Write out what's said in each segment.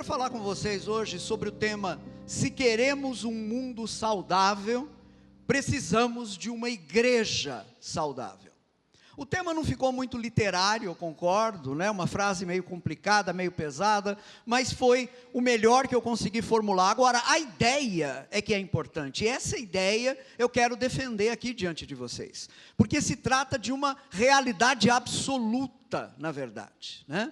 quero falar com vocês hoje sobre o tema: se queremos um mundo saudável, precisamos de uma igreja saudável. O tema não ficou muito literário, eu concordo, né? Uma frase meio complicada, meio pesada, mas foi o melhor que eu consegui formular. Agora, a ideia é que é importante, e essa ideia eu quero defender aqui diante de vocês, porque se trata de uma realidade absoluta, na verdade, né?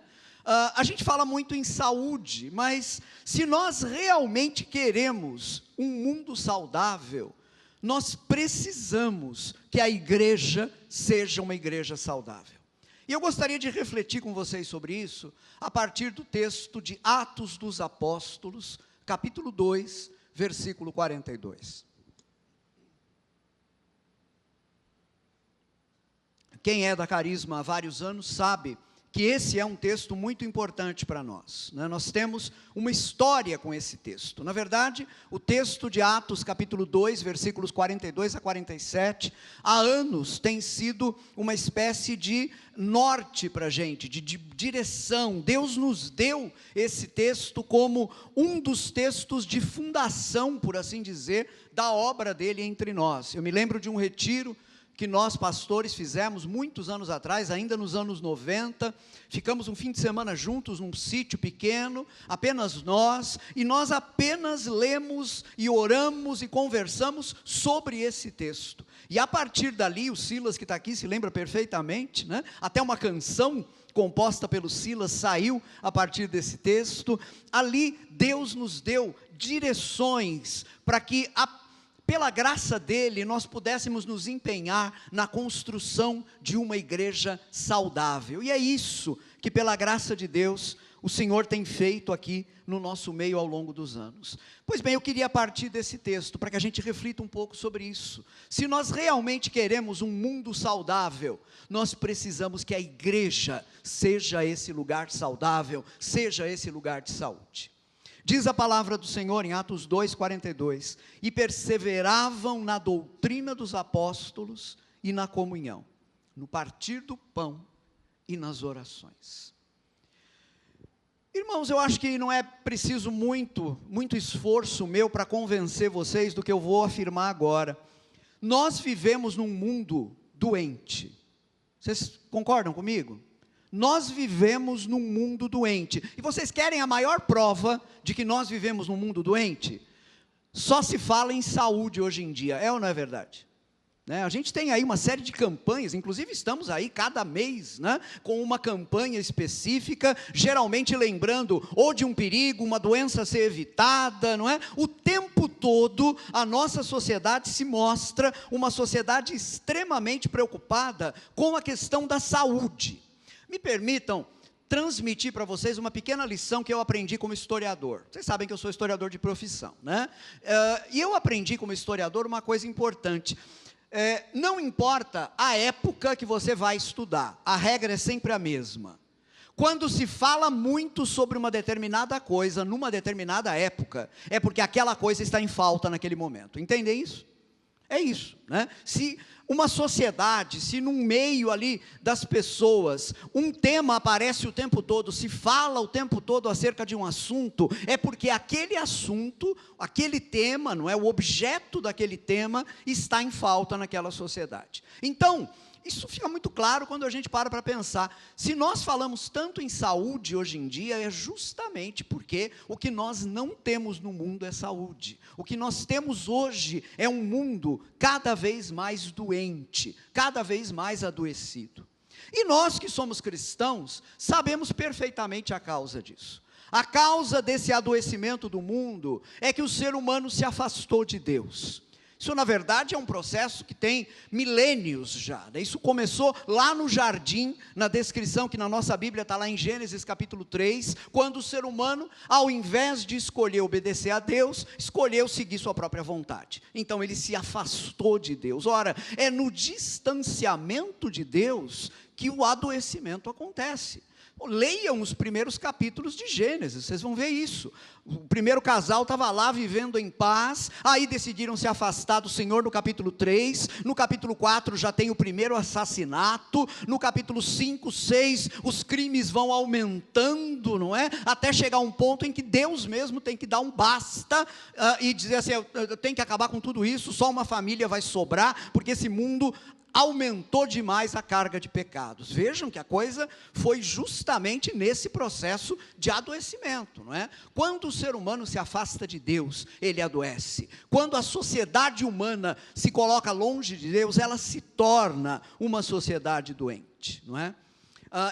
A gente fala muito em saúde, mas se nós realmente queremos um mundo saudável, nós precisamos que a igreja seja uma igreja saudável. E eu gostaria de refletir com vocês sobre isso, a partir do texto de Atos dos Apóstolos, capítulo 2, versículo 42. Quem é da Carisma há vários anos sabe que esse é um texto muito importante para nós, né? Nós temos uma história com esse texto. Na verdade, o texto de Atos, capítulo 2, versículos 42 a 47, há anos tem sido uma espécie de norte para a gente, de direção. Deus nos deu esse texto como um dos textos de fundação, por assim dizer, da obra dele entre nós. Eu me lembro de um retiro que nós pastores fizemos muitos anos atrás, ainda nos anos 90, ficamos um fim de semana juntos num sítio pequeno, apenas nós, e nós apenas lemos e oramos e conversamos sobre esse texto. E a partir dali, o Silas que está aqui se lembra perfeitamente, né? Até uma canção composta pelo Silas saiu a partir desse texto. Ali Deus nos deu direções para que pela graça dele, nós pudéssemos nos empenhar na construção de uma igreja saudável. E é isso que, pela graça de Deus, o Senhor tem feito aqui no nosso meio ao longo dos anos. Pois bem, eu queria partir desse texto, para que a gente reflita um pouco sobre isso. Se nós realmente queremos um mundo saudável, nós precisamos que a igreja seja esse lugar saudável, seja esse lugar de saúde. Diz a palavra do Senhor em Atos 2, 42, e perseveravam na doutrina dos apóstolos e na comunhão, no partir do pão e nas orações. Irmãos, eu acho que não é preciso muito esforço meu para convencer vocês do que eu vou afirmar agora. Nós vivemos num mundo doente. Vocês concordam comigo? Nós vivemos num mundo doente. E vocês querem a maior prova de que nós vivemos num mundo doente? Só se fala em saúde hoje em dia, é ou não é verdade? Né? A gente tem aí uma série de campanhas, inclusive estamos aí cada mês, né, com uma campanha específica, geralmente lembrando ou de um perigo, uma doença a ser evitada, não é? O tempo todo a nossa sociedade se mostra uma sociedade extremamente preocupada com a questão da saúde. Me permitam transmitir para vocês uma pequena lição que eu aprendi como historiador. Vocês sabem que eu sou historiador de profissão, né? E eu aprendi como historiador uma coisa importante. Não importa a época que você vai estudar, a regra é sempre a mesma. Quando se fala muito sobre uma determinada coisa, numa determinada época, é porque aquela coisa está em falta naquele momento. Entendem isso? É isso, né? Se uma sociedade, se num meio ali das pessoas, um tema aparece o tempo todo, se fala o tempo todo acerca de um assunto, é porque aquele assunto, aquele tema, não é, o objeto daquele tema, está em falta naquela sociedade. Então, isso fica muito claro quando a gente para pensar. Se nós falamos tanto em saúde hoje em dia, é justamente porque o que nós não temos no mundo é saúde. O que nós temos hoje é um mundo cada vez mais doente, cada vez mais adoecido. E nós que somos cristãos, sabemos perfeitamente a causa disso. A causa desse adoecimento do mundo é que o ser humano se afastou de Deus. Isso, na verdade, é um processo que tem milênios já. Isso começou lá no jardim, na descrição que na nossa Bíblia está lá em Gênesis capítulo 3, quando o ser humano, ao invés de escolher obedecer a Deus, escolheu seguir sua própria vontade. Então ele se afastou de Deus. Ora, é no distanciamento de Deus que o adoecimento acontece. Leiam os primeiros capítulos de Gênesis, vocês vão ver isso. O primeiro casal estava lá vivendo em paz, aí decidiram se afastar do Senhor no capítulo 3, no capítulo 4 já tem o primeiro assassinato, no capítulo 5, 6, os crimes vão aumentando, não é? Até chegar um ponto em que Deus mesmo tem que dar um basta, e dizer assim, eu tenho que acabar com tudo isso, só uma família vai sobrar, porque esse mundo aumentou demais a carga de pecados. Vejam que a coisa foi justamente nesse processo de adoecimento, não é? Quando o ser humano se afasta de Deus, ele adoece. Quando a sociedade humana se coloca longe de Deus, ela se torna uma sociedade doente, não é?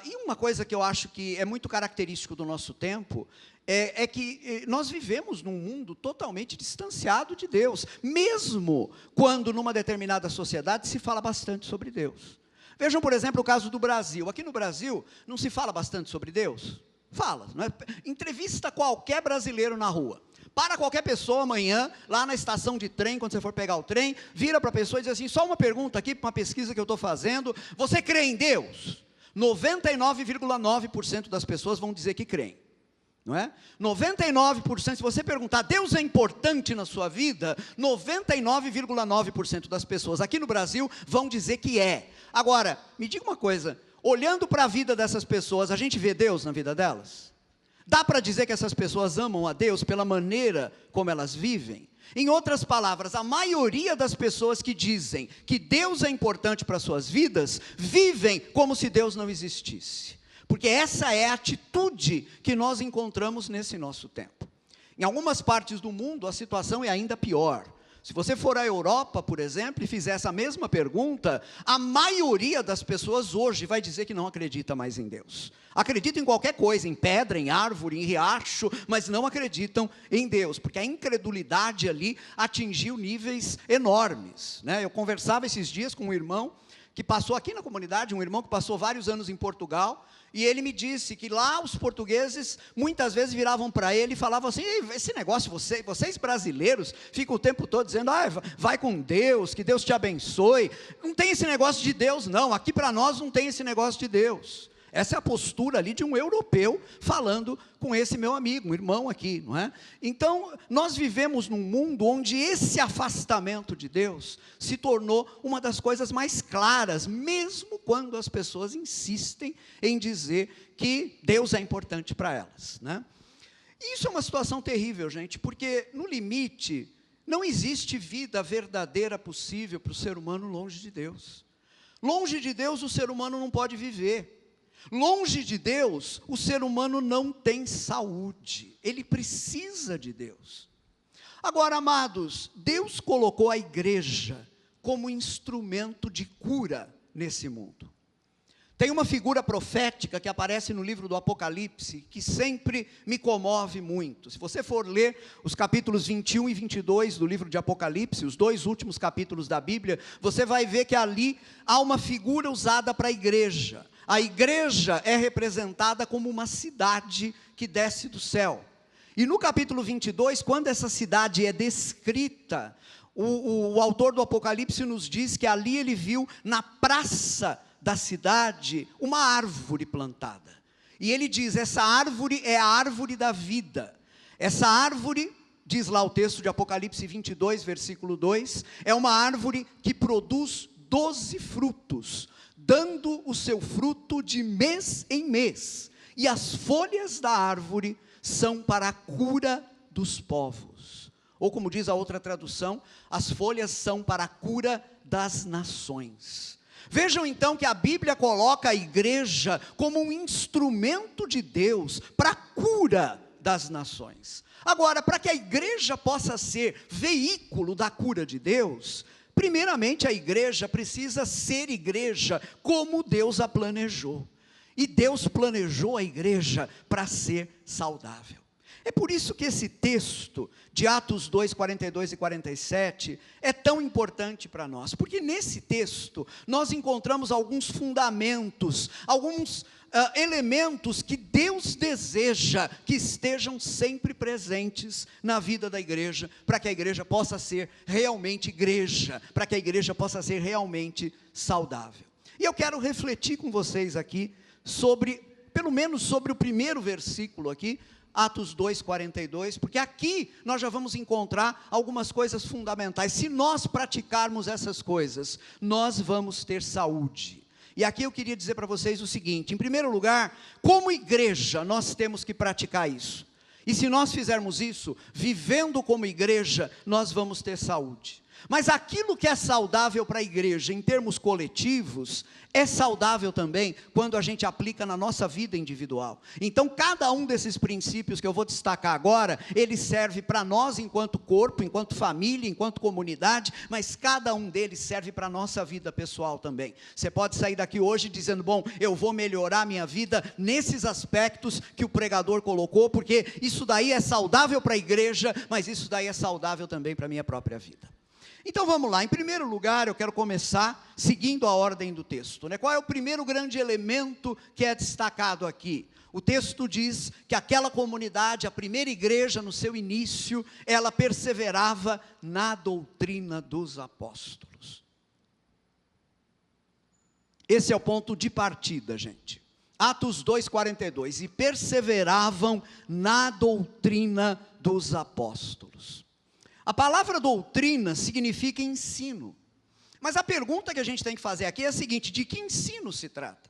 E uma coisa que eu acho que é muito característico do nosso tempo, é que nós vivemos num mundo totalmente distanciado de Deus, mesmo quando numa determinada sociedade se fala bastante sobre Deus. Vejam, por exemplo, o caso do Brasil. Aqui no Brasil, não se fala bastante sobre Deus? Fala, não é? Entrevista qualquer brasileiro na rua. Para qualquer pessoa amanhã, lá na estação de trem, quando você for pegar o trem, vira para a pessoa e diz assim, só uma pergunta aqui, para uma pesquisa que eu estou fazendo, você crê em Deus? 99,9% das pessoas vão dizer que creem. Não é? 99%, se você perguntar, Deus é importante na sua vida? 99,9% das pessoas aqui no Brasil vão dizer que é. Agora, me diga uma coisa, olhando para a vida dessas pessoas, a gente vê Deus na vida delas? Dá para dizer que essas pessoas amam a Deus pela maneira como elas vivem? Em outras palavras, a maioria das pessoas que dizem que Deus é importante para suas vidas, vivem como se Deus não existisse. Porque essa é a atitude que nós encontramos nesse nosso tempo. Em algumas partes do mundo, a situação é ainda pior. Se você for à Europa, por exemplo, e fizer essa mesma pergunta, a maioria das pessoas hoje vai dizer que não acredita mais em Deus. Acreditam em qualquer coisa, em pedra, em árvore, em riacho, mas não acreditam em Deus, porque a incredulidade ali atingiu níveis enormes, né? Eu conversava esses dias com um irmão que passou aqui na comunidade, um irmão que passou vários anos em Portugal, e ele me disse que lá os portugueses muitas vezes viravam para ele e falavam assim, esse negócio, vocês brasileiros ficam o tempo todo dizendo, vai com Deus, que Deus te abençoe, não tem esse negócio de Deus não, aqui para nós não tem esse negócio de Deus. Essa é a postura ali de um europeu falando com esse meu amigo, um irmão aqui, não é? Então, nós vivemos num mundo onde esse afastamento de Deus se tornou uma das coisas mais claras, mesmo quando as pessoas insistem em dizer que Deus é importante para elas, né? E isso é uma situação terrível, gente, porque no limite, não existe vida verdadeira possível para o ser humano longe de Deus. Longe de Deus, o ser humano não pode viver. Longe de Deus, o ser humano não tem saúde, ele precisa de Deus. Agora, amados, Deus colocou a igreja como instrumento de cura nesse mundo. Tem uma figura profética que aparece no livro do Apocalipse, que sempre me comove muito. Se você for ler os capítulos 21 e 22 do livro de Apocalipse, os dois últimos capítulos da Bíblia, você vai ver que ali há uma figura usada para a igreja. A igreja é representada como uma cidade que desce do céu. E no capítulo 22, quando essa cidade é descrita, o autor do Apocalipse nos diz que ali ele viu na praça da cidade uma árvore plantada. E ele diz, essa árvore é a árvore da vida. Essa árvore, diz lá o texto de Apocalipse 22, versículo 2, é uma árvore que produz 12 frutos, dando o seu fruto de mês em mês. E as folhas da árvore são para a cura dos povos. Ou como diz a outra tradução, as folhas são para a cura das nações. Vejam então que a Bíblia coloca a igreja como um instrumento de Deus para a cura das nações. Agora, para que a igreja possa ser veículo da cura de Deus, primeiramente a igreja precisa ser igreja como Deus a planejou. E Deus planejou a igreja para ser saudável. É por isso que esse texto de Atos 2, 42 e 47 é tão importante para nós, porque nesse texto nós encontramos alguns fundamentos, alguns elementos que Deus deseja que estejam sempre presentes na vida da igreja, para que a igreja possa ser realmente igreja, para que a igreja possa ser realmente saudável. E eu quero refletir com vocês aqui sobre pelo menos sobre o primeiro versículo aqui, Atos 2:42, porque aqui nós já vamos encontrar algumas coisas fundamentais. Se nós praticarmos essas coisas, nós vamos ter saúde. E aqui eu queria dizer para vocês o seguinte: em primeiro lugar, como igreja, nós temos que praticar isso. E se nós fizermos isso, vivendo como igreja, nós vamos ter saúde. Mas aquilo que é saudável para a igreja, em termos coletivos, é saudável também quando a gente aplica na nossa vida individual. Então, cada um desses princípios que eu vou destacar agora, ele serve para nós enquanto corpo, enquanto família, enquanto comunidade, mas cada um deles serve para a nossa vida pessoal também. Você pode sair daqui hoje dizendo: bom, eu vou melhorar minha vida nesses aspectos que o pregador colocou, porque isso daí é saudável para a igreja, mas isso daí é saudável também para a minha própria vida. Então vamos lá, em primeiro lugar eu quero começar seguindo a ordem do texto, né? Qual é o primeiro grande elemento que é destacado aqui? O texto diz que aquela comunidade, a primeira igreja no seu início, ela perseverava na doutrina dos apóstolos. Esse é o ponto de partida, gente. Atos 2:42, e perseveravam na doutrina dos apóstolos. A palavra doutrina significa ensino, mas a pergunta que a gente tem que fazer aqui é a seguinte: de que ensino se trata?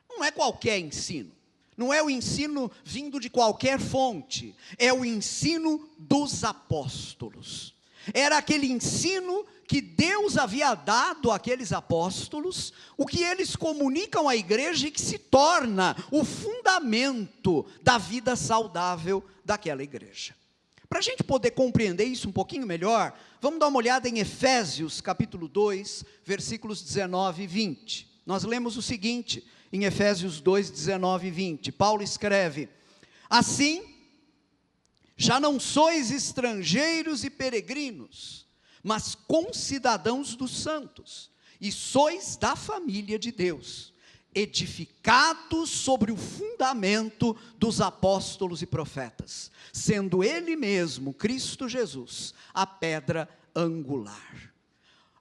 Não é qualquer ensino, não é o ensino vindo de qualquer fonte, é o ensino dos apóstolos. Era aquele ensino que Deus havia dado àqueles apóstolos, o que eles comunicam à igreja e que se torna o fundamento da vida saudável daquela igreja. Para a gente poder compreender isso um pouquinho melhor, vamos dar uma olhada em Efésios capítulo 2, versículos 19 e 20. Nós lemos o seguinte, em Efésios 2, 19 e 20, Paulo escreve: assim, já não sois estrangeiros e peregrinos, mas concidadãos dos santos, e sois da família de Deus, edificados sobre o fundamento dos apóstolos e profetas, sendo Ele mesmo, Cristo Jesus, a pedra angular.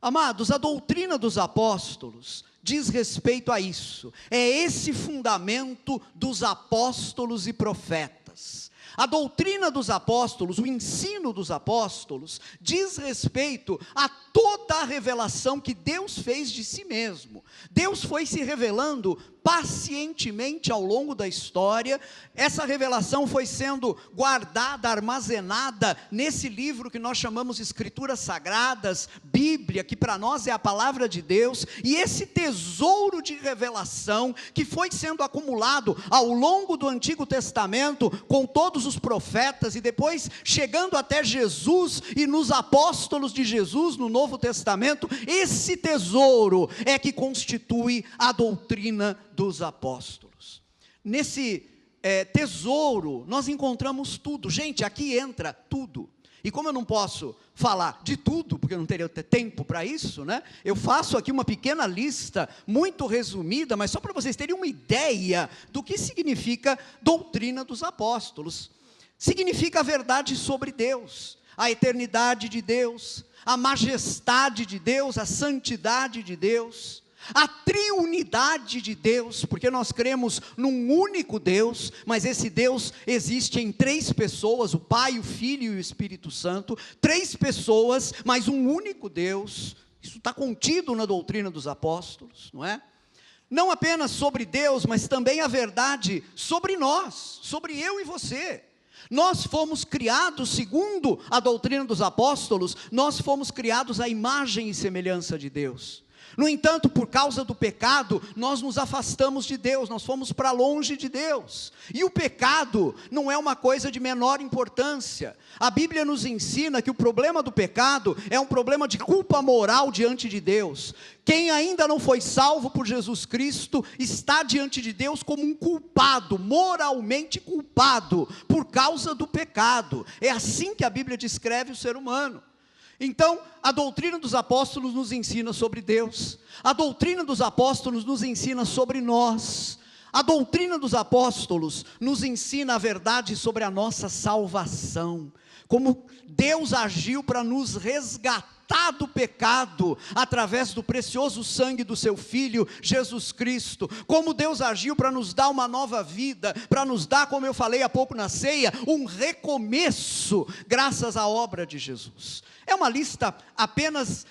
Amados, a doutrina dos apóstolos diz respeito a isso, é esse fundamento dos apóstolos e profetas. A doutrina dos apóstolos, o ensino dos apóstolos, diz respeito a toda a revelação que Deus fez de si mesmo. Deus foi se revelando pacientemente ao longo da história. Essa revelação foi sendo guardada, armazenada nesse livro que nós chamamos de Escrituras Sagradas, Bíblia, que para nós é a palavra de Deus, e esse tesouro de revelação que foi sendo acumulado ao longo do Antigo Testamento, com todos os profetas, e depois chegando até Jesus e nos apóstolos de Jesus no Novo Testamento, esse tesouro é que constitui a doutrina dos apóstolos. Nesse tesouro nós encontramos tudo. Gente, aqui entra tudo. E como eu não posso falar de tudo, porque eu não teria tempo para isso, né? Eu faço aqui uma pequena lista, muito resumida, mas só para vocês terem uma ideia do que significa doutrina dos apóstolos. Significa a verdade sobre Deus, a eternidade de Deus, a majestade de Deus, a santidade de Deus, a triunidade de Deus, porque nós cremos num único Deus, mas esse Deus existe em três pessoas, o Pai, o Filho e o Espírito Santo, três pessoas, mas um único Deus. Isso está contido na doutrina dos apóstolos, não é? Não apenas sobre Deus, mas também a verdade sobre nós, sobre eu e você. Nós fomos criados, segundo a doutrina dos apóstolos, nós fomos criados à imagem e semelhança de Deus. No entanto, por causa do pecado, nós nos afastamos de Deus, nós fomos para longe de Deus. E o pecado não é uma coisa de menor importância. A Bíblia nos ensina que o problema do pecado é um problema de culpa moral diante de Deus. Quem ainda não foi salvo por Jesus Cristo, está diante de Deus como um culpado, moralmente culpado, por causa do pecado. É assim que a Bíblia descreve o ser humano. Então, a doutrina dos apóstolos nos ensina sobre Deus, a doutrina dos apóstolos nos ensina sobre nós, a doutrina dos apóstolos nos ensina a verdade sobre a nossa salvação, como Deus agiu para nos resgatar matado o pecado através do precioso sangue do seu Filho, Jesus Cristo. Como Deus agiu para nos dar uma nova vida, para nos dar, como eu falei há pouco na ceia, um recomeço, graças à obra de Jesus. É uma lista apenas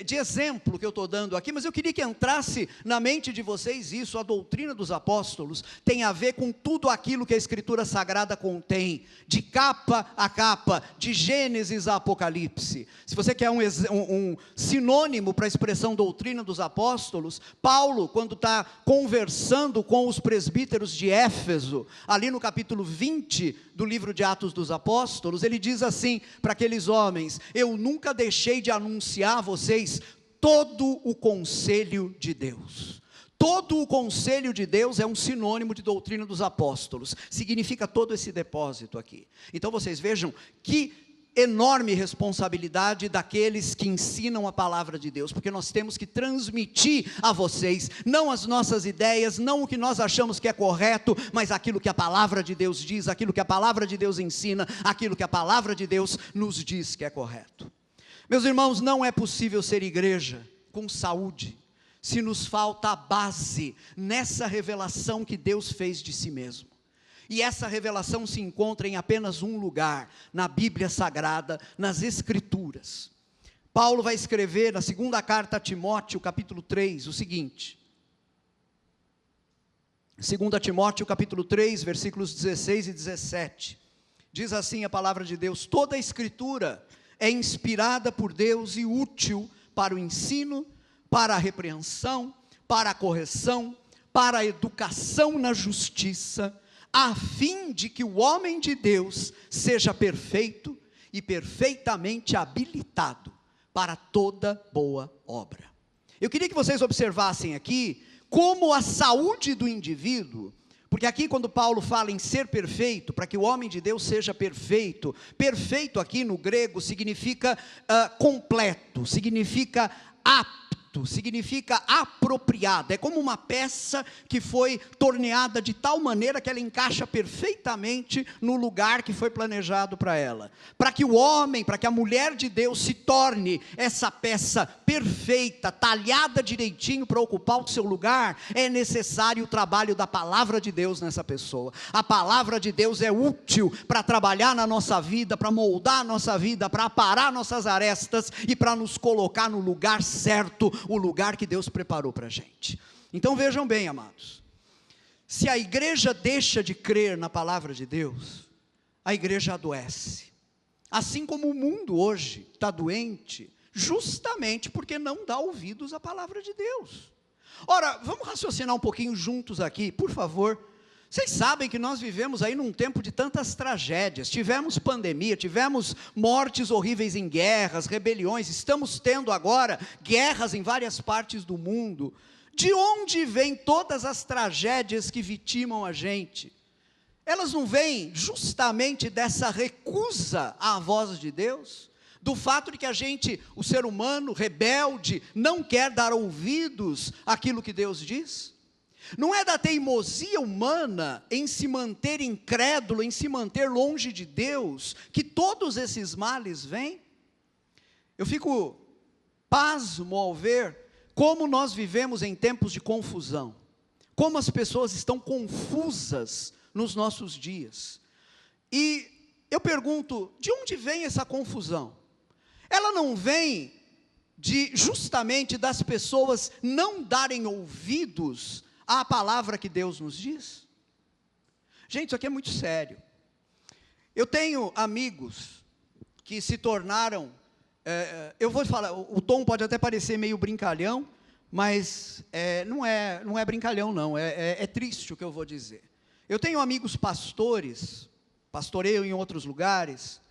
de exemplo que eu estou dando aqui, mas eu queria que entrasse na mente de vocês isso. A doutrina dos apóstolos tem a ver com tudo aquilo que a Escritura Sagrada contém, de capa a capa, de Gênesis a Apocalipse. Se você quer um sinônimo para a expressão doutrina dos apóstolos, Paulo, quando está conversando com os presbíteros de Éfeso, ali no capítulo 20 do livro de Atos dos Apóstolos, ele diz assim para aqueles homens: eu nunca deixei de anunciar a vocês todo o conselho de Deus. Todo o conselho de Deus é um sinônimo de doutrina dos apóstolos, significa todo esse depósito aqui. Então vocês vejam que enorme responsabilidade daqueles que ensinam a palavra de Deus, porque nós temos que transmitir a vocês, não as nossas ideias, não o que nós achamos que é correto, mas aquilo que a palavra de Deus diz, aquilo que a palavra de Deus ensina, aquilo que a palavra de Deus nos diz que é correto. Meus irmãos, não é possível ser igreja com saúde, se nos falta a base nessa revelação que Deus fez de si mesmo. E essa revelação se encontra em apenas um lugar, na Bíblia Sagrada, nas Escrituras. Paulo vai escrever na segunda carta a Timóteo, capítulo 3, o seguinte. 2 Timóteo, capítulo 3, versículos 16 e 17. Diz assim a palavra de Deus: toda a Escritura é inspirada por Deus e útil para o ensino, para a repreensão, para a correção, para a educação na justiça, a fim de que o homem de Deus seja perfeito e perfeitamente habilitado para toda boa obra. Eu queria que vocês observassem aqui como a saúde do indivíduo, porque aqui quando Paulo fala em ser perfeito, para que o homem de Deus seja perfeito, perfeito aqui no grego significa completo, significa apto, significa apropriado, é como uma peça que foi torneada de tal maneira que ela encaixa perfeitamente no lugar que foi planejado para ela. Para que o homem, para que a mulher de Deus se torne essa peça perfeita, talhada direitinho para ocupar o seu lugar, é necessário o trabalho da palavra de Deus nessa pessoa. A palavra de Deus é útil para trabalhar na nossa vida, para moldar a nossa vida, para aparar nossas arestas e para nos colocar no lugar certo, o lugar que Deus preparou para a gente. Então vejam bem, amados, se a igreja deixa de crer na palavra de Deus, a igreja adoece, assim como o mundo hoje está doente, justamente porque não dá ouvidos à palavra de Deus. Ora, vamos raciocinar um pouquinho juntos aqui, por favor. Vocês sabem que nós vivemos aí num tempo de tantas tragédias, tivemos pandemia, tivemos mortes horríveis em guerras, rebeliões, estamos tendo agora guerras em várias partes do mundo. De onde vêm todas as tragédias que vitimam a gente? Elas não vêm justamente dessa recusa à voz de Deus? Do fato de que a gente, o ser humano rebelde, não quer dar ouvidos àquilo que Deus diz? Não é da teimosia humana em se manter incrédulo, em se manter longe de Deus, que todos esses males vêm? Eu fico pasmo ao ver como nós vivemos em tempos de confusão, como as pessoas estão confusas nos nossos dias. E eu pergunto, de onde vem essa confusão? Ela não vem justamente das pessoas não darem ouvidos à palavra que Deus nos diz? Gente, isso aqui é muito sério. Eu tenho amigos que se tornaram, eu vou falar, o tom pode até parecer meio brincalhão, mas não é brincalhão não, é triste o que eu vou dizer. Eu tenho amigos pastores, pastoreio em outros lugares,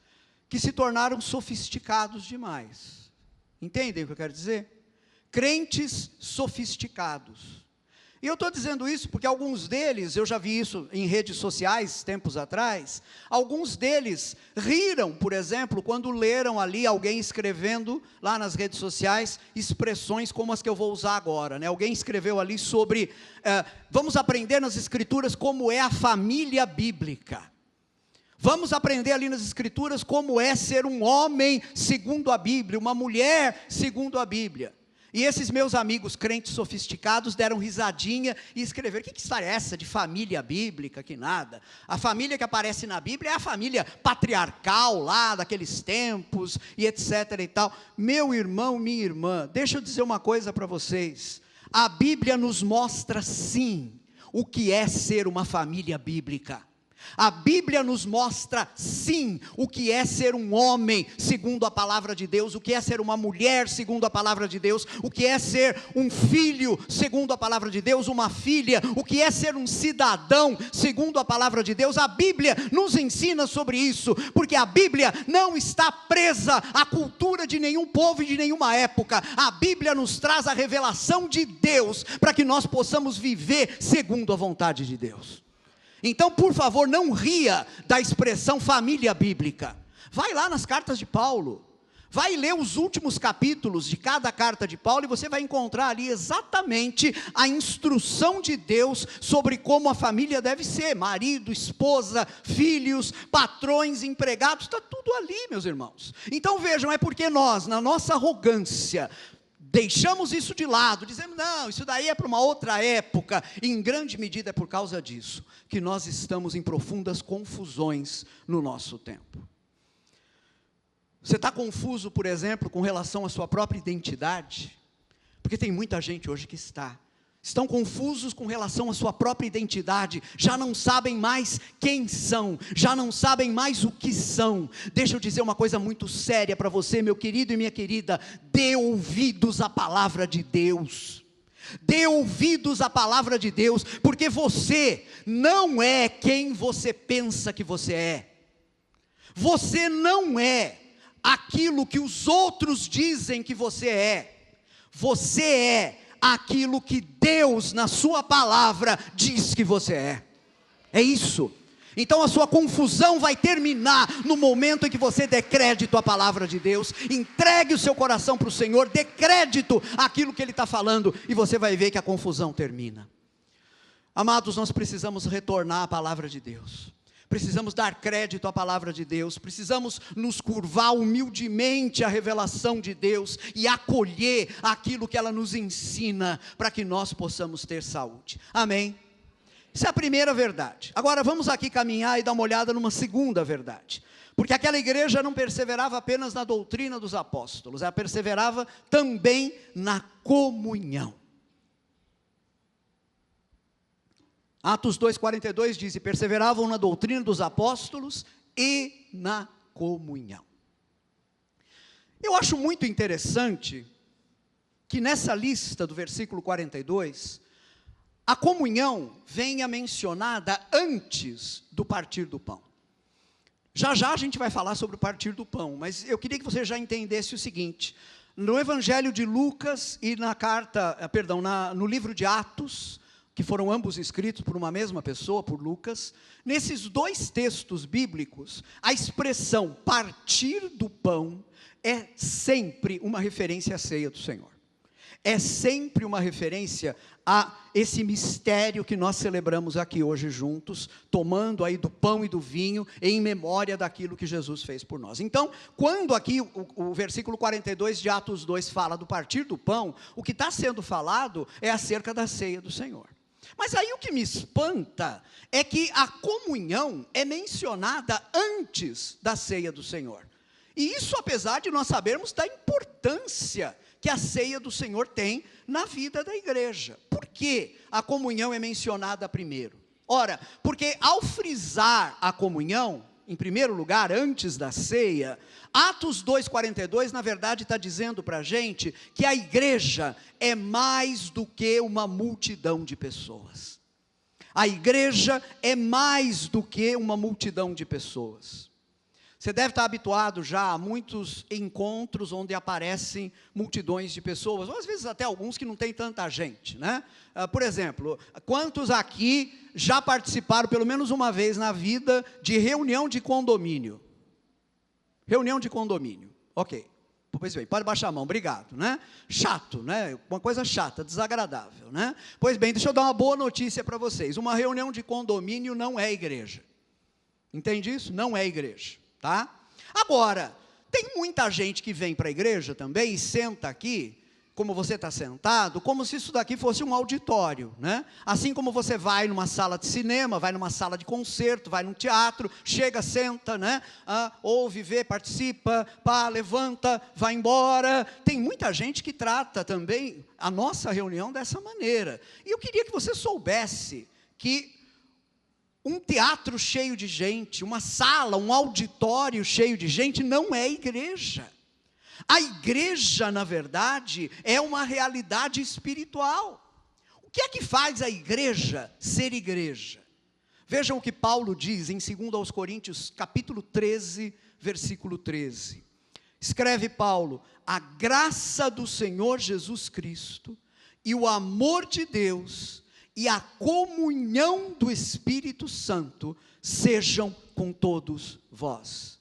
que se tornaram sofisticados demais. Entendem o que eu quero dizer? Crentes sofisticados. E eu estou dizendo isso porque alguns deles, eu já vi isso em redes sociais, tempos atrás, alguns deles riram, por exemplo, quando leram ali alguém escrevendo, lá nas redes sociais, expressões como as que eu vou usar agora, né? Alguém escreveu ali sobre, vamos aprender nas Escrituras como é a família bíblica. Vamos aprender ali nas Escrituras como é ser um homem segundo a Bíblia, uma mulher segundo a Bíblia. E esses meus amigos crentes sofisticados deram risadinha e escreveram: que história é essa de família bíblica? Que nada. A família que aparece na Bíblia é a família patriarcal lá daqueles tempos e etc e tal. Meu irmão, minha irmã, deixa eu dizer uma coisa para vocês. A Bíblia nos mostra sim o que é ser uma família bíblica. A Bíblia nos mostra sim o que é ser um homem segundo a palavra de Deus, o que é ser uma mulher segundo a palavra de Deus, o que é ser um filho segundo a palavra de Deus, uma filha, o que é ser um cidadão segundo a palavra de Deus. A Bíblia nos ensina sobre isso, porque a Bíblia não está presa à cultura de nenhum povo e de nenhuma época. A Bíblia nos traz a revelação de Deus, para que nós possamos viver segundo a vontade de Deus. Então, por favor, não ria da expressão família bíblica. Vai lá nas cartas de Paulo, vai ler os últimos capítulos de cada carta de Paulo, e você vai encontrar ali exatamente a instrução de Deus sobre como a família deve ser: marido, esposa, filhos, patrões, empregados, está tudo ali, meus irmãos. Então vejam, é porque nós, na nossa arrogância, deixamos isso de lado, dizemos: não, isso daí é para uma outra época. E em grande medida é por causa disso que nós estamos em profundas confusões no nosso tempo. Você está confuso, por exemplo, com relação à sua própria identidade? Porque tem muita gente hoje que estão confusos com relação à sua própria identidade, já não sabem mais quem são, já não sabem mais o que são. Deixa eu dizer uma coisa muito séria para você, meu querido e minha querida: dê ouvidos à palavra de Deus. Dê ouvidos à palavra de Deus, porque você não é quem você pensa que você é. Você não é aquilo que os outros dizem que você é. Você é aquilo que Deus, na sua palavra, diz que você é. É isso. Então a sua confusão vai terminar no momento em que você der crédito à palavra de Deus, entregue o seu coração para o Senhor, dê crédito àquilo que Ele está falando, e você vai ver que a confusão termina. Amados, nós precisamos retornar à palavra de Deus. Precisamos dar crédito à palavra de Deus, precisamos nos curvar humildemente à revelação de Deus e acolher aquilo que ela nos ensina, para que nós possamos ter saúde. Amém? Essa é a primeira verdade. Agora vamos aqui caminhar e dar uma olhada numa segunda verdade. Porque aquela igreja não perseverava apenas na doutrina dos apóstolos, ela perseverava também na comunhão. Atos 2,42 diz: e perseveravam na doutrina dos apóstolos e na comunhão. Eu acho muito interessante que nessa lista do versículo 42, a comunhão venha mencionada antes do partir do pão. Já já a gente vai falar sobre o partir do pão, mas eu queria que você já entendesse o seguinte: no Evangelho de Lucas e no livro de Atos, que foram ambos escritos por uma mesma pessoa, por Lucas, nesses dois textos bíblicos, a expressão partir do pão é sempre uma referência à ceia do Senhor. É sempre uma referência a esse mistério que nós celebramos aqui hoje juntos, tomando aí do pão e do vinho, em memória daquilo que Jesus fez por nós. Então, quando aqui o versículo 42 de Atos 2 fala do partir do pão, o que está sendo falado é acerca da ceia do Senhor. Mas aí o que me espanta é que a comunhão é mencionada antes da ceia do Senhor. E isso apesar de nós sabermos da importância que a ceia do Senhor tem na vida da igreja. Por que a comunhão é mencionada primeiro? Ora, porque ao frisar a comunhão, em primeiro lugar, antes da ceia, Atos 2,42, na verdade, está dizendo para a gente que a igreja é mais do que uma multidão de pessoas. A igreja é mais do que uma multidão de pessoas. Você deve estar habituado já a muitos encontros onde aparecem multidões de pessoas, ou às vezes até alguns que não tem tanta gente, né? Por exemplo, quantos aqui já participaram pelo menos uma vez na vida de reunião de condomínio? Reunião de condomínio, ok. Pois bem, pode baixar a mão, obrigado, né? Chato, né? Uma coisa chata, desagradável, né? Pois bem, deixa eu dar uma boa notícia para vocês: uma reunião de condomínio não é igreja. Entende isso? Não é igreja, tá? Agora, tem muita gente que vem para a igreja também e senta aqui, como você está sentado, como se isso daqui fosse um auditório, né? Assim como você vai numa sala de cinema, vai numa sala de concerto, vai num teatro, chega, senta, né? Ouve, vê, participa, pá, levanta, vai embora. Tem muita gente que trata também a nossa reunião dessa maneira. E eu queria que você soubesse que um teatro cheio de gente, uma sala, um auditório cheio de gente, não é igreja. A igreja, na verdade, é uma realidade espiritual. O que é que faz a igreja ser igreja? Vejam o que Paulo diz em 2 Coríntios, capítulo 13, versículo 13. Escreve Paulo: a graça do Senhor Jesus Cristo e o amor de Deus e a comunhão do Espírito Santo sejam com todos vós.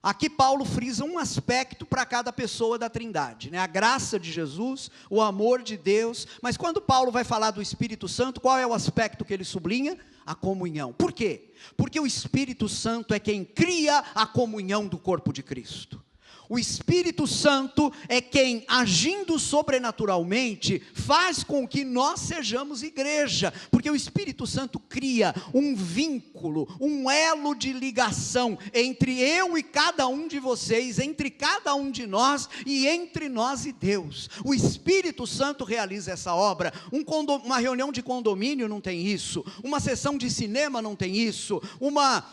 Aqui Paulo frisa um aspecto para cada pessoa da Trindade, né? A graça de Jesus, o amor de Deus, mas quando Paulo vai falar do Espírito Santo, qual é o aspecto que ele sublinha? A comunhão. Por quê? Porque o Espírito Santo é quem cria a comunhão do corpo de Cristo. O Espírito Santo é quem, agindo sobrenaturalmente, faz com que nós sejamos igreja, porque o Espírito Santo cria um vínculo, um elo de ligação entre eu e cada um de vocês, entre cada um de nós e entre nós e Deus. O Espírito Santo realiza essa obra. Uma reunião de condomínio não tem isso, uma sessão de cinema não tem isso, uma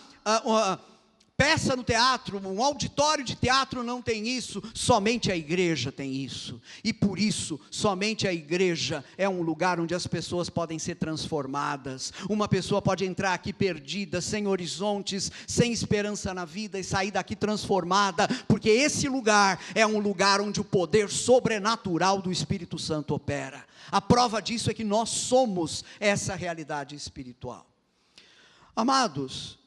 peça no teatro, um auditório de teatro não tem isso, somente a igreja tem isso. E por isso, somente a igreja é um lugar onde as pessoas podem ser transformadas. Uma pessoa pode entrar aqui perdida, sem horizontes, sem esperança na vida e sair daqui transformada, porque esse lugar é um lugar onde o poder sobrenatural do Espírito Santo opera. A prova disso é que nós somos essa realidade espiritual. Amados,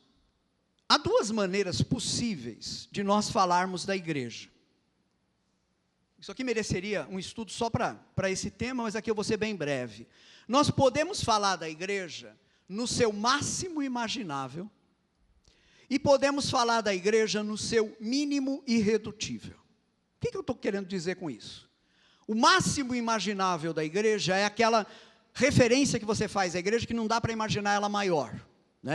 há duas maneiras possíveis de nós falarmos da igreja. Isso aqui mereceria um estudo só para esse tema, mas aqui eu vou ser bem breve. Nós podemos falar da igreja no seu máximo imaginável e podemos falar da igreja no seu mínimo irredutível. O que eu estou querendo dizer com isso? O máximo imaginável da igreja é aquela referência que você faz à igreja que não dá para imaginar ela maior.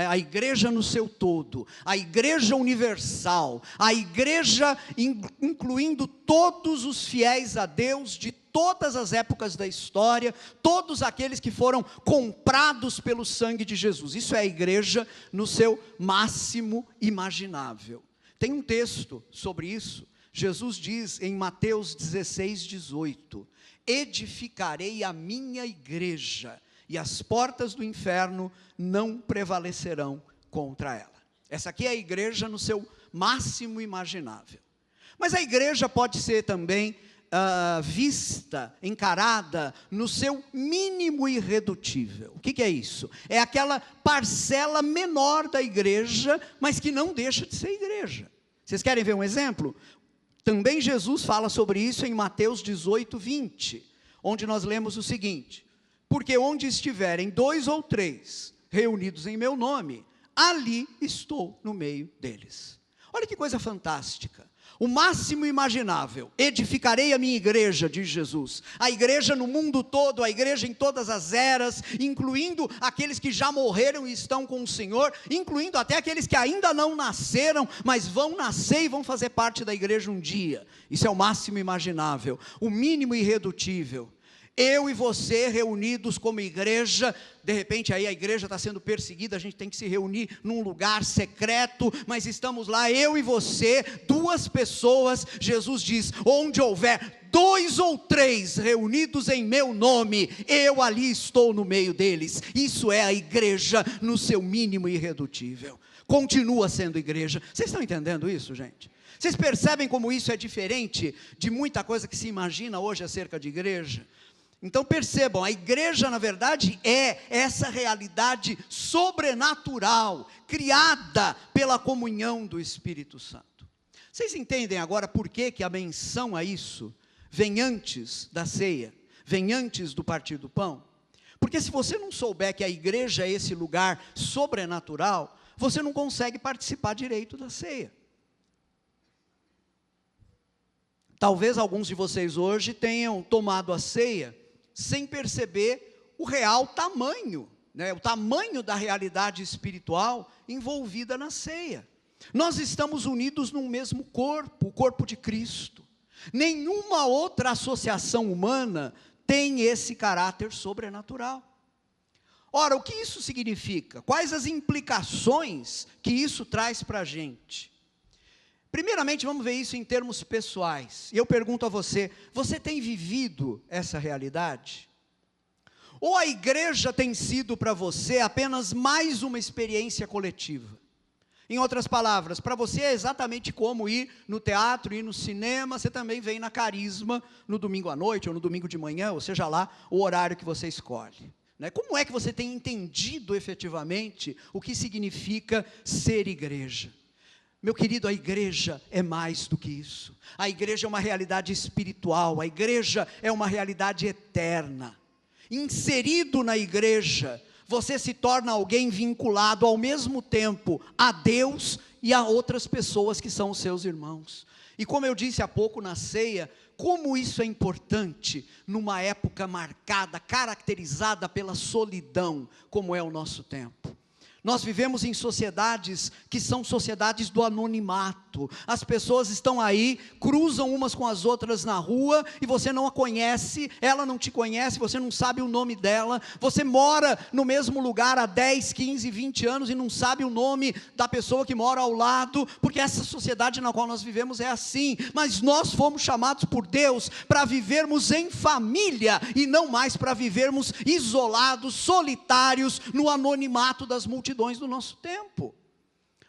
A igreja no seu todo, a igreja universal, a igreja incluindo todos os fiéis a Deus de todas as épocas da história, todos aqueles que foram comprados pelo sangue de Jesus. Isso é a igreja no seu máximo imaginável. Tem um texto sobre isso. Jesus diz em Mateus 16, 18: edificarei a minha igreja, e as portas do inferno não prevalecerão contra ela. Essa aqui é a igreja no seu máximo imaginável. Mas a igreja pode ser também vista, encarada no seu mínimo irredutível. O que é isso? É aquela parcela menor da igreja, mas que não deixa de ser igreja. Vocês querem ver um exemplo? Também Jesus fala sobre isso em Mateus 18, 20, onde nós lemos o seguinte: porque onde estiverem 2 ou 3 reunidos em meu nome, ali estou no meio deles. Olha que coisa fantástica. O máximo imaginável: edificarei a minha igreja, diz Jesus. A igreja no mundo todo, a igreja em todas as eras, incluindo aqueles que já morreram e estão com o Senhor, incluindo até aqueles que ainda não nasceram, mas vão nascer e vão fazer parte da igreja um dia. Isso é o máximo imaginável, o mínimo irredutível. Eu e você reunidos como igreja, de repente aí a igreja está sendo perseguida, a gente tem que se reunir num lugar secreto, mas estamos lá, eu e você, 2 pessoas, Jesus diz: onde houver 2 ou 3 reunidos em meu nome, eu ali estou no meio deles. Isso é a igreja no seu mínimo irredutível, continua sendo igreja. Vocês estão entendendo isso, gente? Vocês percebem como isso é diferente de muita coisa que se imagina hoje acerca de igreja? Então percebam, a igreja na verdade é essa realidade sobrenatural, criada pela comunhão do Espírito Santo. Vocês entendem agora por que a menção a isso vem antes da ceia, vem antes do partir do pão? Porque se você não souber que a igreja é esse lugar sobrenatural, você não consegue participar direito da ceia. Talvez alguns de vocês hoje tenham tomado a ceia sem perceber o real tamanho, o tamanho da realidade espiritual envolvida na ceia. Nós estamos unidos num mesmo corpo, o corpo de Cristo. Nenhuma outra associação humana tem esse caráter sobrenatural. Ora, o que isso significa? Quais as implicações que isso traz para a gente? Primeiramente, vamos ver isso em termos pessoais. E eu pergunto a você, você tem vivido essa realidade? Ou a igreja tem sido para você apenas mais uma experiência coletiva? Em outras palavras, para você é exatamente como ir no teatro, ir no cinema, você também vem na Carisma no domingo à noite, ou no domingo de manhã, ou seja lá, o horário que você escolhe. Como é que você tem entendido efetivamente o que significa ser igreja? Meu querido, a igreja é mais do que isso. A igreja é uma realidade espiritual, a igreja é uma realidade eterna. Inserido na igreja, você se torna alguém vinculado ao mesmo tempo a Deus e a outras pessoas que são os seus irmãos. E como eu disse há pouco na ceia, como isso é importante numa época marcada, caracterizada pela solidão, como é o nosso tempo. Nós vivemos em sociedades que são sociedades do anonimato. As pessoas estão aí, cruzam umas com as outras na rua, e você não a conhece, ela não te conhece, você não sabe o nome dela. Você mora no mesmo lugar há 10, 15, 20 anos e não sabe o nome da pessoa que mora ao lado, porque essa sociedade na qual nós vivemos é assim. Mas nós fomos chamados por Deus para vivermos em família, e não mais para vivermos isolados, solitários, no anonimato das multidões do nosso tempo.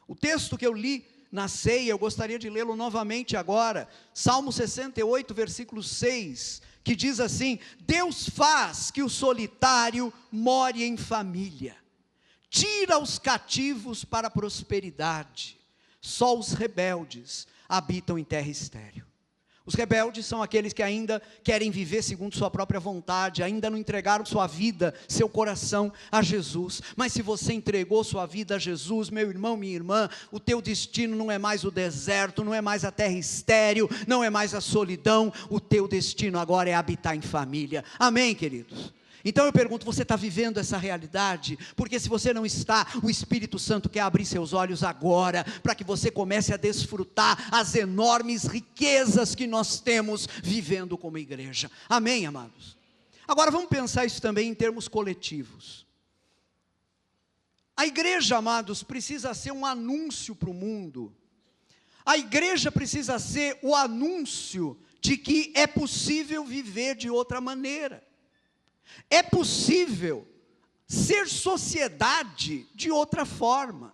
O texto que eu li na ceia, eu gostaria de lê-lo novamente agora, Salmo 68, versículo 6, que diz assim: Deus faz que o solitário more em família, tira os cativos para a prosperidade, só os rebeldes habitam em terra estéril. Os rebeldes são aqueles que ainda querem viver segundo sua própria vontade, ainda não entregaram sua vida, seu coração a Jesus. Mas se você entregou sua vida a Jesus, meu irmão, minha irmã, o teu destino não é mais o deserto, não é mais a terra estéril, não é mais a solidão, o teu destino agora é habitar em família. Amém, queridos? Então eu pergunto, você está vivendo essa realidade? Porque se você não está, o Espírito Santo quer abrir seus olhos agora, para que você comece a desfrutar as enormes riquezas que nós temos vivendo como igreja. Amém, amados? Agora vamos pensar isso também em termos coletivos. A igreja, amados, precisa ser um anúncio para o mundo. A igreja precisa ser o anúncio de que é possível viver de outra maneira. É possível ser sociedade de outra forma.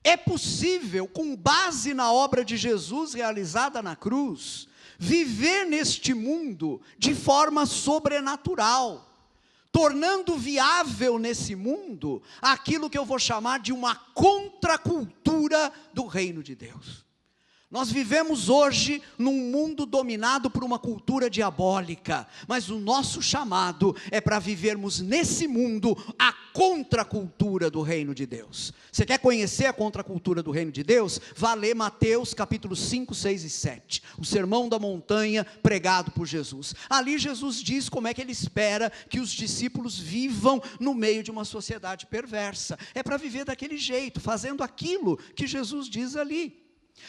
É possível, com base na obra de Jesus realizada na cruz, viver neste mundo de forma sobrenatural, tornando viável nesse mundo aquilo que eu vou chamar de uma contracultura do reino de Deus. Nós vivemos hoje num mundo dominado por uma cultura diabólica, mas o nosso chamado é para vivermos nesse mundo a contracultura do reino de Deus. Você quer conhecer a contracultura do reino de Deus? Vá ler Mateus capítulo 5, 6 e 7, o sermão da montanha pregado por Jesus. Ali Jesus diz como é que ele espera que os discípulos vivam no meio de uma sociedade perversa. É para viver daquele jeito, fazendo aquilo que Jesus diz ali.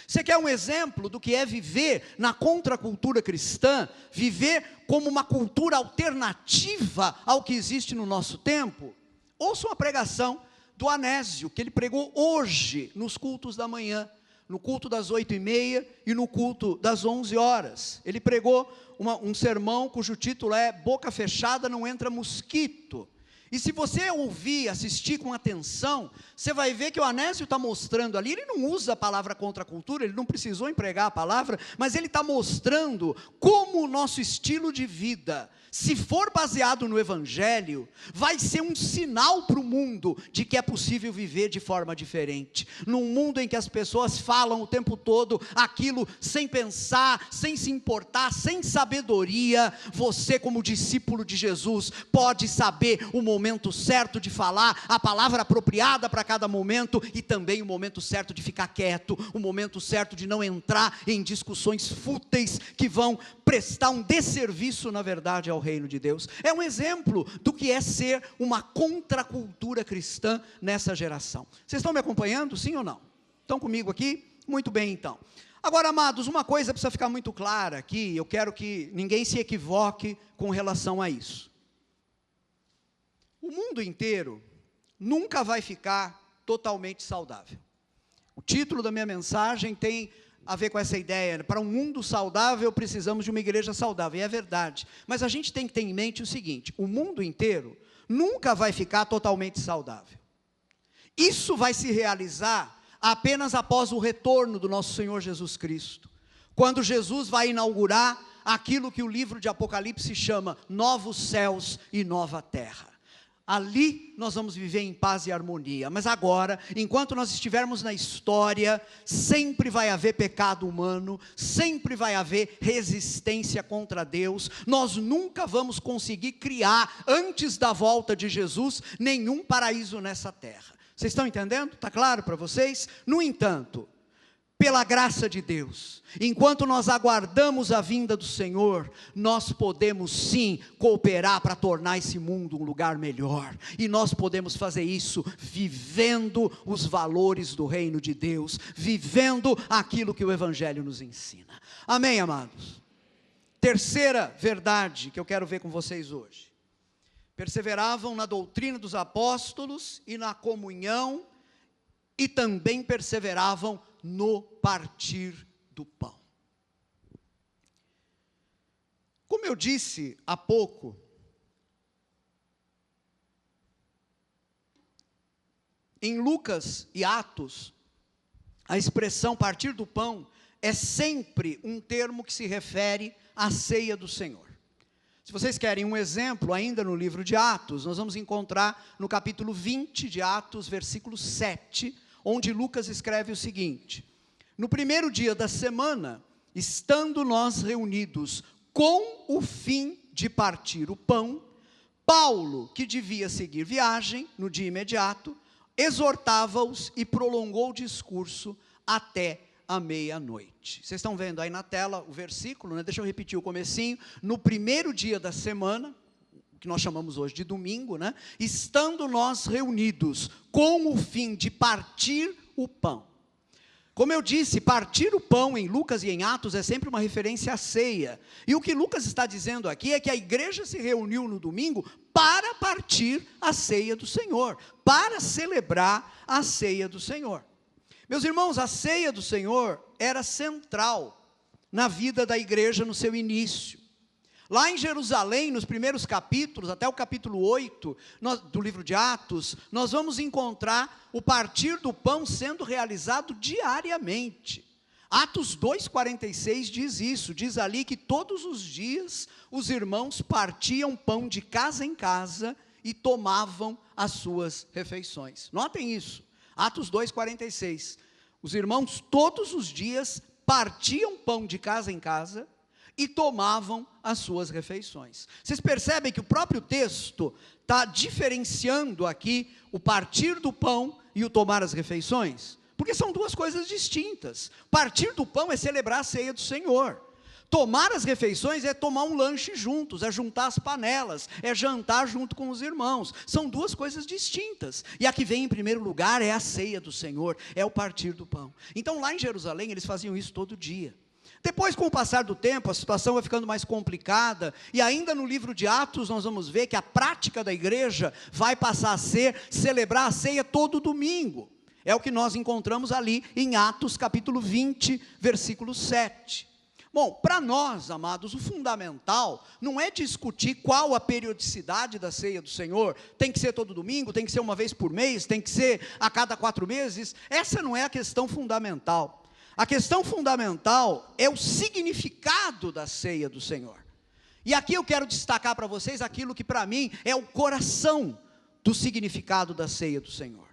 Você quer um exemplo do que é viver na contracultura cristã? Viver como uma cultura alternativa ao que existe no nosso tempo? Ouça uma pregação do Anésio, que ele pregou hoje nos cultos da manhã, no culto das 8h30 e no culto das 11 horas. Ele pregou um sermão cujo título é Boca Fechada Não Entra Mosquito. E se você ouvir, assistir com atenção, você vai ver que o Anésio está mostrando ali, ele não usa a palavra contracultura, ele não precisou empregar a palavra, mas ele está mostrando como o nosso estilo de vida, se for baseado no Evangelho, vai ser um sinal para o mundo de que é possível viver de forma diferente. Num mundo em que as pessoas falam o tempo todo aquilo sem pensar, sem se importar, sem sabedoria, você como discípulo de Jesus pode saber o momento momento certo de falar, a palavra apropriada para cada momento, e também o momento certo de ficar quieto, o momento certo de não entrar em discussões fúteis que vão prestar um desserviço, na verdade, ao reino de Deus. É um exemplo do que é ser uma contracultura cristã nessa geração. Vocês estão me acompanhando, sim ou não? Estão comigo aqui? Muito bem, então. Agora, amados, uma coisa precisa ficar muito clara aqui, eu quero que ninguém se equivoque com relação a isso. O mundo inteiro nunca vai ficar totalmente saudável. O título da minha mensagem tem a ver com essa ideia: para um mundo saudável precisamos de uma igreja saudável, e é verdade. Mas a gente tem que ter em mente o seguinte: o mundo inteiro nunca vai ficar totalmente saudável. Isso vai se realizar apenas após o retorno do nosso Senhor Jesus Cristo, quando Jesus vai inaugurar aquilo que o livro de Apocalipse chama novos céus e nova terra. Ali nós vamos viver em paz e harmonia. Mas agora, enquanto nós estivermos na história, sempre vai haver pecado humano, sempre vai haver resistência contra Deus. Nós nunca vamos conseguir criar, antes da volta de Jesus, nenhum paraíso nessa terra. Vocês estão entendendo? Está claro para vocês? No entanto, pela graça de Deus, enquanto nós aguardamos a vinda do Senhor, nós podemos sim cooperar para tornar esse mundo um lugar melhor, e nós podemos fazer isso vivendo os valores do reino de Deus, vivendo aquilo que o Evangelho nos ensina. Amém, amados? Terceira verdade que eu quero ver com vocês hoje: perseveravam na doutrina dos apóstolos e na comunhão, e também perseveravam no partir do pão. Como eu disse há pouco, em Lucas e Atos, a expressão partir do pão é sempre um termo que se refere à ceia do Senhor. Se vocês querem um exemplo, ainda no livro de Atos, nós vamos encontrar no capítulo 20 de Atos, versículo 7, onde Lucas escreve o seguinte: no primeiro dia da semana, estando nós reunidos com o fim de partir o pão, Paulo, que devia seguir viagem no dia imediato, exortava-os e prolongou o discurso até a meia-noite. Vocês estão vendo aí na tela o versículo, né? Deixa eu repetir o comecinho. No primeiro dia da semana, que nós chamamos hoje de domingo, né? Estando nós reunidos com o fim de partir o pão. Como eu disse, partir o pão em Lucas e em Atos é sempre uma referência à ceia. E o que Lucas está dizendo aqui é que a igreja se reuniu no domingo para partir a ceia do Senhor, para celebrar a ceia do Senhor. Meus irmãos, a ceia do Senhor era central na vida da igreja no seu início. Lá em Jerusalém, nos primeiros capítulos, até o capítulo 8 do livro de Atos, nós vamos encontrar o partir do pão sendo realizado diariamente. Atos 2,46 diz isso, diz ali que todos os dias os irmãos partiam pão de casa em casa e tomavam as suas refeições. Notem isso, Atos 2,46. Os irmãos todos os dias partiam pão de casa em casa e tomavam as suas refeições. Vocês percebem que o próprio texto está diferenciando aqui o partir do pão e o tomar as refeições? Porque são duas coisas distintas. Partir do pão é celebrar a ceia do Senhor. Tomar as refeições é tomar um lanche juntos, é juntar as panelas, é jantar junto com os irmãos. São duas coisas distintas. E a que vem em primeiro lugar é a ceia do Senhor, é o partir do pão. Então lá em Jerusalém eles faziam isso todo dia. Depois, com o passar do tempo, a situação vai ficando mais complicada, e ainda no livro de Atos nós vamos ver que a prática da igreja vai passar a ser celebrar a ceia todo domingo. É o que nós encontramos ali em Atos capítulo 20, versículo 7. Bom, para nós, amados, o fundamental não é discutir qual a periodicidade da ceia do Senhor. Tem que ser todo domingo, tem que ser uma vez por mês, tem que ser a cada 4 meses. Essa não é a questão fundamental. A questão fundamental é o significado da ceia do Senhor. E aqui eu quero destacar para vocês aquilo que para mim é o coração do significado da ceia do Senhor.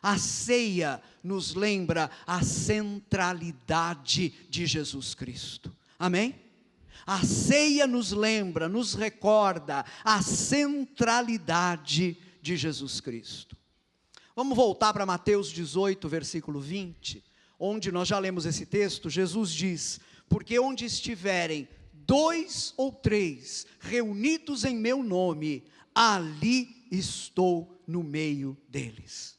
A ceia nos lembra a centralidade de Jesus Cristo. Amém? A ceia nos lembra, nos recorda a centralidade de Jesus Cristo. Vamos voltar para Mateus 18, versículo 20, onde nós já lemos esse texto. Jesus diz: porque onde estiverem 2 ou 3 reunidos em meu nome, ali estou no meio deles.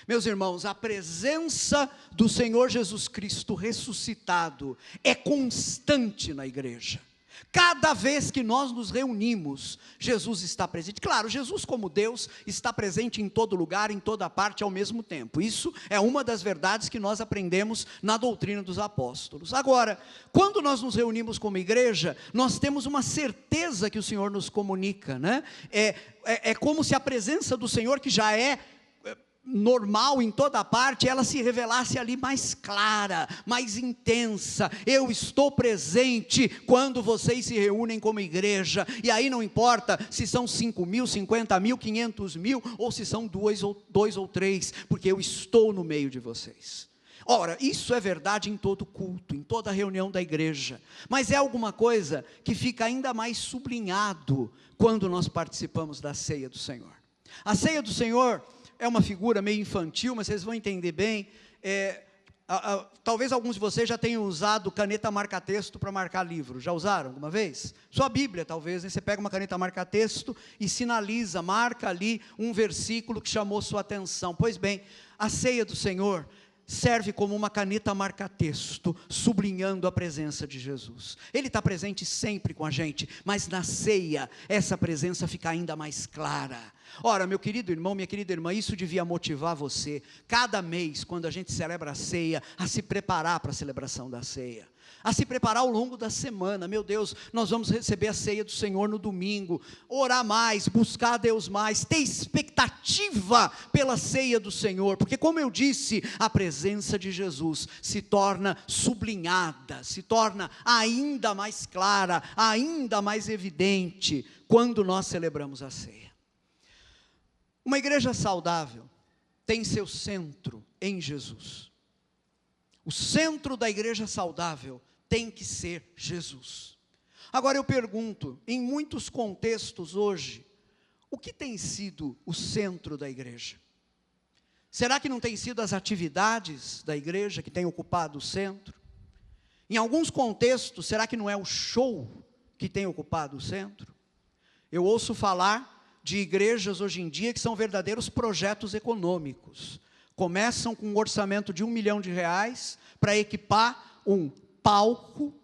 Meus irmãos, a presença do Senhor Jesus Cristo ressuscitado é constante na igreja. Cada vez que nós nos reunimos, Jesus está presente. Claro, Jesus como Deus está presente em todo lugar, em toda parte ao mesmo tempo. Isso é uma das verdades que nós aprendemos na doutrina dos apóstolos. Agora, quando nós nos reunimos como igreja, nós temos uma certeza que o Senhor nos comunica, né? É como se a presença do Senhor, que já é normal em toda parte, ela se revelasse ali mais clara, mais intensa. Eu estou presente quando vocês se reúnem como igreja, e aí não importa se são 5 mil, 50 mil, 500 mil, ou se são 2 ou 3, porque eu estou no meio de vocês. Ora, isso é verdade em todo culto, em toda reunião da igreja, mas é alguma coisa que fica ainda mais sublinhado quando nós participamos da ceia do Senhor. A ceia do Senhor é uma figura meio infantil, mas vocês vão entender bem. Talvez alguns de vocês já tenham usado caneta marca-texto para marcar livro. Já usaram alguma vez? Sua Bíblia, talvez, né? Você pega uma caneta marca-texto e sinaliza, marca ali um versículo que chamou sua atenção. Pois bem, a ceia do Senhor serve como uma caneta marca-texto, sublinhando a presença de Jesus. Ele está presente sempre com a gente, mas na ceia, essa presença fica ainda mais clara. Ora, meu querido irmão, minha querida irmã, isso devia motivar você, cada mês, quando a gente celebra a ceia, a se preparar para a celebração da ceia, a se preparar ao longo da semana. Meu Deus, nós vamos receber a ceia do Senhor no domingo, orar mais, buscar a Deus mais, ter expectativa pela ceia do Senhor, porque como eu disse, a presença de Jesus se torna sublinhada, se torna ainda mais clara, ainda mais evidente, quando nós celebramos a ceia. Uma igreja saudável tem seu centro em Jesus. O centro da igreja saudável tem que ser Jesus. Agora eu pergunto, em muitos contextos hoje, o que tem sido o centro da igreja? Será que não tem sido as atividades da igreja que têm ocupado o centro? Em alguns contextos, será que não é o show que tem ocupado o centro? Eu ouço falar de igrejas hoje em dia que são verdadeiros projetos econômicos. Começam com um orçamento de R$1 milhão para equipar um palco.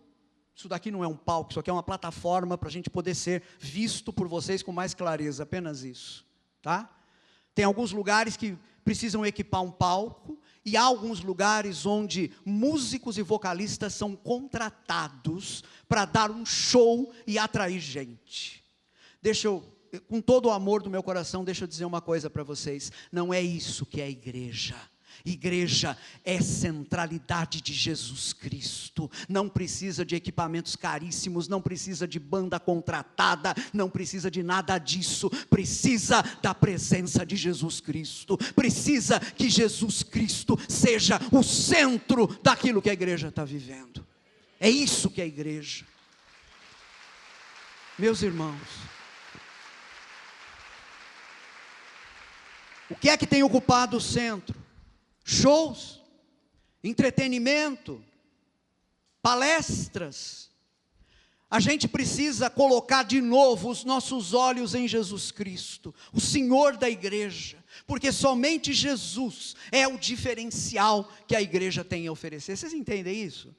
Isso daqui não é um palco, isso aqui é uma plataforma para a gente poder ser visto por vocês com mais clareza, apenas isso, tá? Tem alguns lugares que precisam equipar um palco, e há alguns lugares onde músicos e vocalistas são contratados para dar um show e atrair gente. Com todo o amor do meu coração, deixa eu dizer uma coisa para vocês: não é isso que é a igreja. Igreja é centralidade de Jesus Cristo. Não precisa de equipamentos caríssimos, não precisa de banda contratada, não precisa de nada disso. Precisa da presença de Jesus Cristo. Precisa que Jesus Cristo seja o centro daquilo que a igreja está vivendo. É isso que é a igreja. Meus irmãos, o que é que tem ocupado o centro? Shows, entretenimento, palestras. A gente precisa colocar de novo os nossos olhos em Jesus Cristo, o Senhor da igreja, porque somente Jesus é o diferencial que a igreja tem a oferecer. Vocês entendem isso?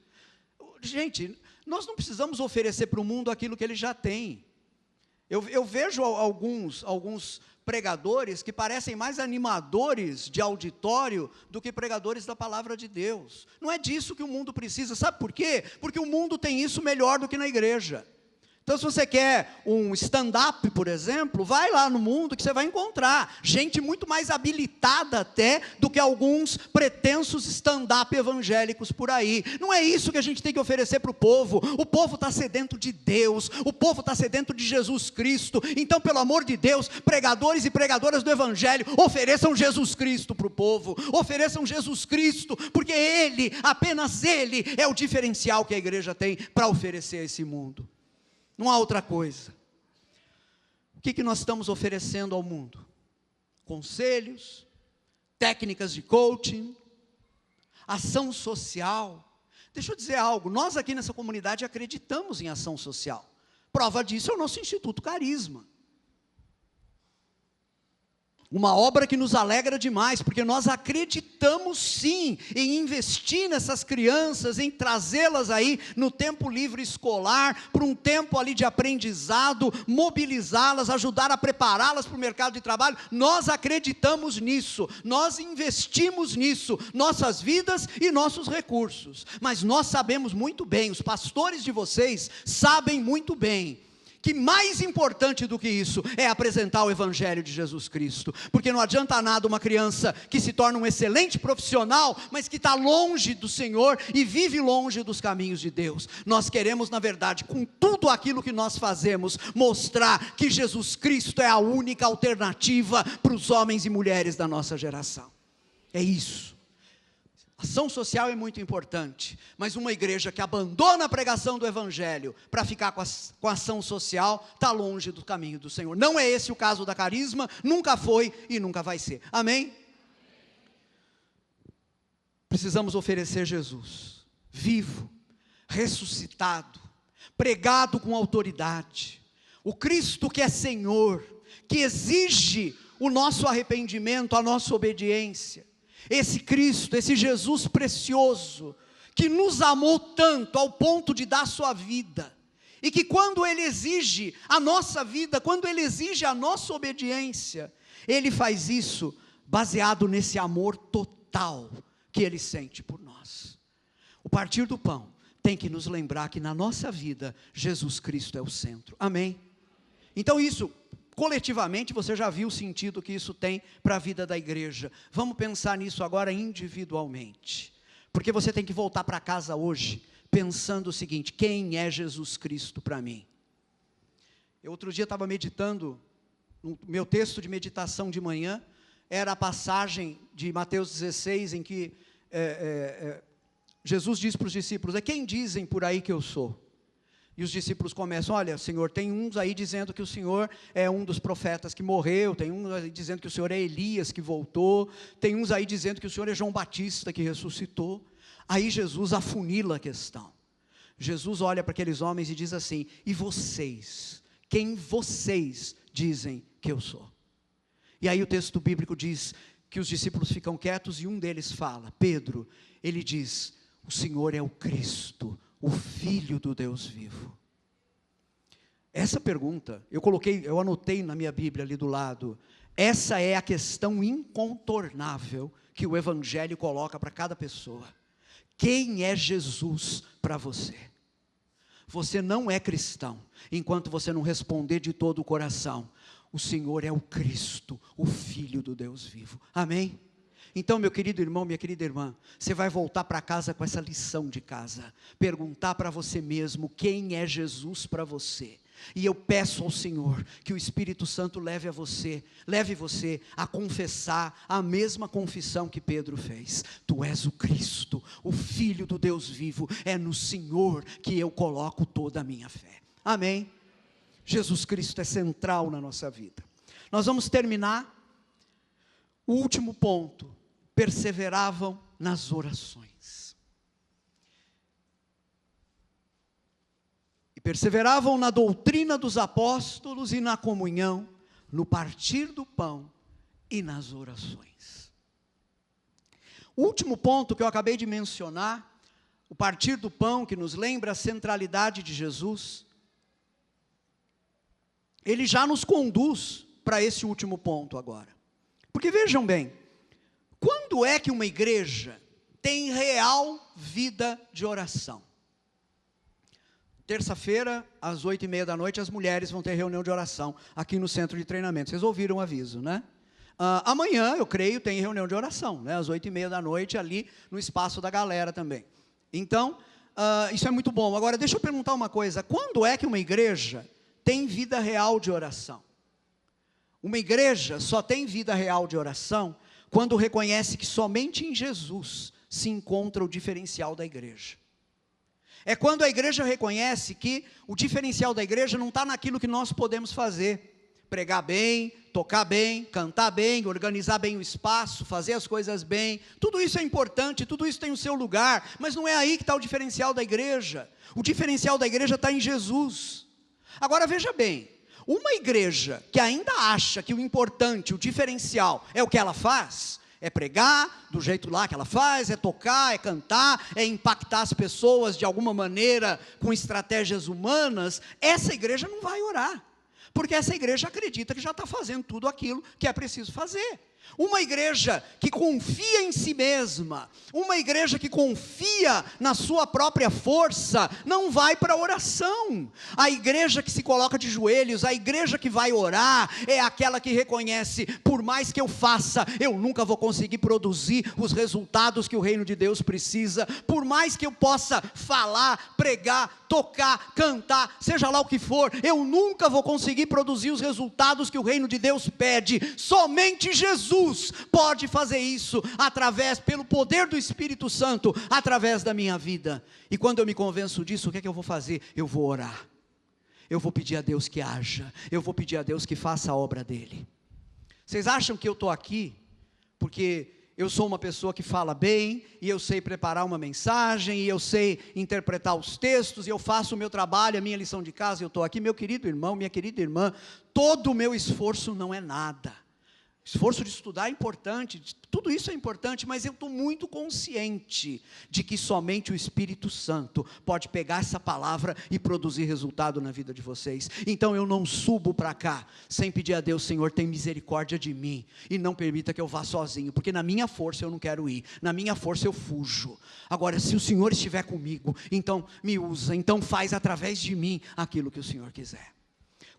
Gente, nós não precisamos oferecer para o mundo aquilo que ele já tem. Eu vejo alguns pregadores que parecem mais animadores de auditório do que pregadores da palavra de Deus. Não é disso que o mundo precisa. Sabe por quê? Porque o mundo tem isso melhor do que na igreja. Então, se você quer um stand-up, por exemplo, vai lá no mundo que você vai encontrar gente muito mais habilitada até do que alguns pretensos stand-up evangélicos por aí. Não é isso que a gente tem que oferecer para o povo. O povo está sedento de Deus, o povo está sedento de Jesus Cristo. Então, pelo amor de Deus, pregadores e pregadoras do evangelho, ofereçam Jesus Cristo para o povo. Ofereçam Jesus Cristo, porque Ele, apenas Ele, é o diferencial que a igreja tem para oferecer a esse mundo. Não há outra coisa. O que nós estamos oferecendo ao mundo? conselhos, técnicas de coaching, ação social. Deixa eu dizer algo, nós aqui nessa comunidade acreditamos em ação social. Prova disso é o nosso Instituto Carisma. Uma obra que nos alegra demais, porque nós acreditamos sim em investir nessas crianças, em trazê-las aí no tempo livre escolar, para um tempo ali de aprendizado, mobilizá-las, ajudar a prepará-las para o mercado de trabalho. Nós acreditamos nisso, nós investimos nisso, nossas vidas e nossos recursos. Mas nós sabemos muito bem, os pastores de vocês sabem muito bem, que mais importante do que isso é apresentar o Evangelho de Jesus Cristo, porque não adianta nada uma criança que se torna um excelente profissional, mas que está longe do Senhor e vive longe dos caminhos de Deus. Nós queremos, na verdade, com tudo aquilo que nós fazemos, mostrar que Jesus Cristo é a única alternativa para os homens e mulheres da nossa geração. É isso. Ação social é muito importante, mas uma igreja que abandona a pregação do Evangelho para ficar com a ação social, está longe do caminho do Senhor. Não é esse o caso da Carisma, nunca foi e nunca vai ser. Amém? Precisamos oferecer Jesus, vivo, ressuscitado, pregado com autoridade, o Cristo que é Senhor, que exige o nosso arrependimento, a nossa obediência. Esse Cristo, esse Jesus precioso, que nos amou tanto ao ponto de dar sua vida, e que quando Ele exige a nossa vida, quando Ele exige a nossa obediência, Ele faz isso baseado nesse amor total que Ele sente por nós. O partir do pão tem que nos lembrar que na nossa vida, Jesus Cristo é o centro. Amém? Então isso, coletivamente, você já viu o sentido que isso tem para a vida da igreja. Vamos pensar nisso agora individualmente. Porque você tem que voltar para casa hoje, pensando o seguinte: quem é Jesus Cristo para mim? Eu outro dia estava meditando, no meu texto de meditação de manhã, era a passagem de Mateus 16, em que Jesus diz para os discípulos: quem dizem por aí que eu sou? E os discípulos começam: olha, Senhor, tem uns aí dizendo que o Senhor é um dos profetas que morreu, tem uns aí dizendo que o Senhor é Elias que voltou, tem uns aí dizendo que o Senhor é João Batista que ressuscitou. Aí Jesus afunila a questão. Jesus olha para aqueles homens e diz assim: e vocês? Quem vocês dizem que eu sou? E aí o texto bíblico diz que os discípulos ficam quietos e um deles fala, Pedro, ele diz: o Senhor é o Cristo, o Filho do Deus vivo. Essa pergunta, eu anotei na minha Bíblia ali do lado, essa é a questão incontornável que o Evangelho coloca para cada pessoa. Quem é Jesus para você? Você não é cristão, enquanto você não responder de todo o coração, o Senhor é o Cristo, o Filho do Deus vivo. Amém? Então, meu querido irmão, minha querida irmã, você vai voltar para casa com essa lição de casa, perguntar para você mesmo quem é Jesus para você. E eu peço ao Senhor que o Espírito Santo leve você a confessar a mesma confissão que Pedro fez. Tu és o Cristo, o Filho do Deus vivo, é no Senhor que eu coloco toda a minha fé. Amém? Jesus Cristo é central na nossa vida. Nós vamos terminar o último ponto. Perseveravam nas orações. E perseveravam na doutrina dos apóstolos e na comunhão, no partir do pão e nas orações. O último ponto que eu acabei de mencionar, o partir do pão, que nos lembra a centralidade de Jesus, ele já nos conduz para esse último ponto agora. Porque vejam bem, quando é que uma igreja tem real vida de oração? Terça-feira, às 8h30 da noite, as mulheres vão ter reunião de oração aqui no centro de treinamento. Vocês ouviram o aviso, né? Amanhã, eu creio, tem reunião de oração, né? Às 8h30 da noite, ali no espaço da galera também. Então, isso é muito bom. Agora, deixa eu perguntar uma coisa. Quando é que uma igreja tem vida real de oração? Uma igreja só tem vida real de oração quando reconhece que somente em Jesus se encontra o diferencial da igreja. É quando a igreja reconhece que o diferencial da igreja não está naquilo que nós podemos fazer. Pregar bem, tocar bem, cantar bem, organizar bem o espaço, fazer as coisas bem, tudo isso é importante, tudo isso tem o seu lugar, mas não é aí que está o diferencial da igreja. O diferencial da igreja está em Jesus. Agora veja bem, uma igreja que ainda acha que o importante, o diferencial, é o que ela faz, é pregar do jeito lá que ela faz, é tocar, é cantar, é impactar as pessoas de alguma maneira com estratégias humanas, essa igreja não vai orar, porque essa igreja acredita que já está fazendo tudo aquilo que é preciso fazer. Uma igreja que confia em si mesma, uma igreja que confia na sua própria força, não vai para a oração. A igreja que se coloca de joelhos, a igreja que vai orar, é aquela que reconhece, por mais que eu faça, eu nunca vou conseguir produzir os resultados que o reino de Deus precisa, por mais que eu possa falar, pregar, tocar, cantar, seja lá o que for, eu nunca vou conseguir produzir os resultados que o reino de Deus pede. Somente Jesus pode fazer isso, pelo poder do Espírito Santo, através da minha vida. E quando eu me convenço disso, o que é que eu vou fazer? Eu vou orar, eu vou pedir a Deus que haja, eu vou pedir a Deus que faça a obra dele. Vocês acham que eu estou aqui porque eu sou uma pessoa que fala bem, e eu sei preparar uma mensagem, e eu sei interpretar os textos, e eu faço o meu trabalho, a minha lição de casa, eu estou aqui? Meu querido irmão, minha querida irmã, todo o meu esforço não é nada. Esforço de estudar é importante, tudo isso é importante, mas eu estou muito consciente de que somente o Espírito Santo pode pegar essa palavra e produzir resultado na vida de vocês. Então eu não subo para cá sem pedir a Deus: Senhor, tem misericórdia de mim, e não permita que eu vá sozinho, porque na minha força eu não quero ir, na minha força eu fujo. Agora, se o Senhor estiver comigo, então me usa, então faz através de mim aquilo que o Senhor quiser.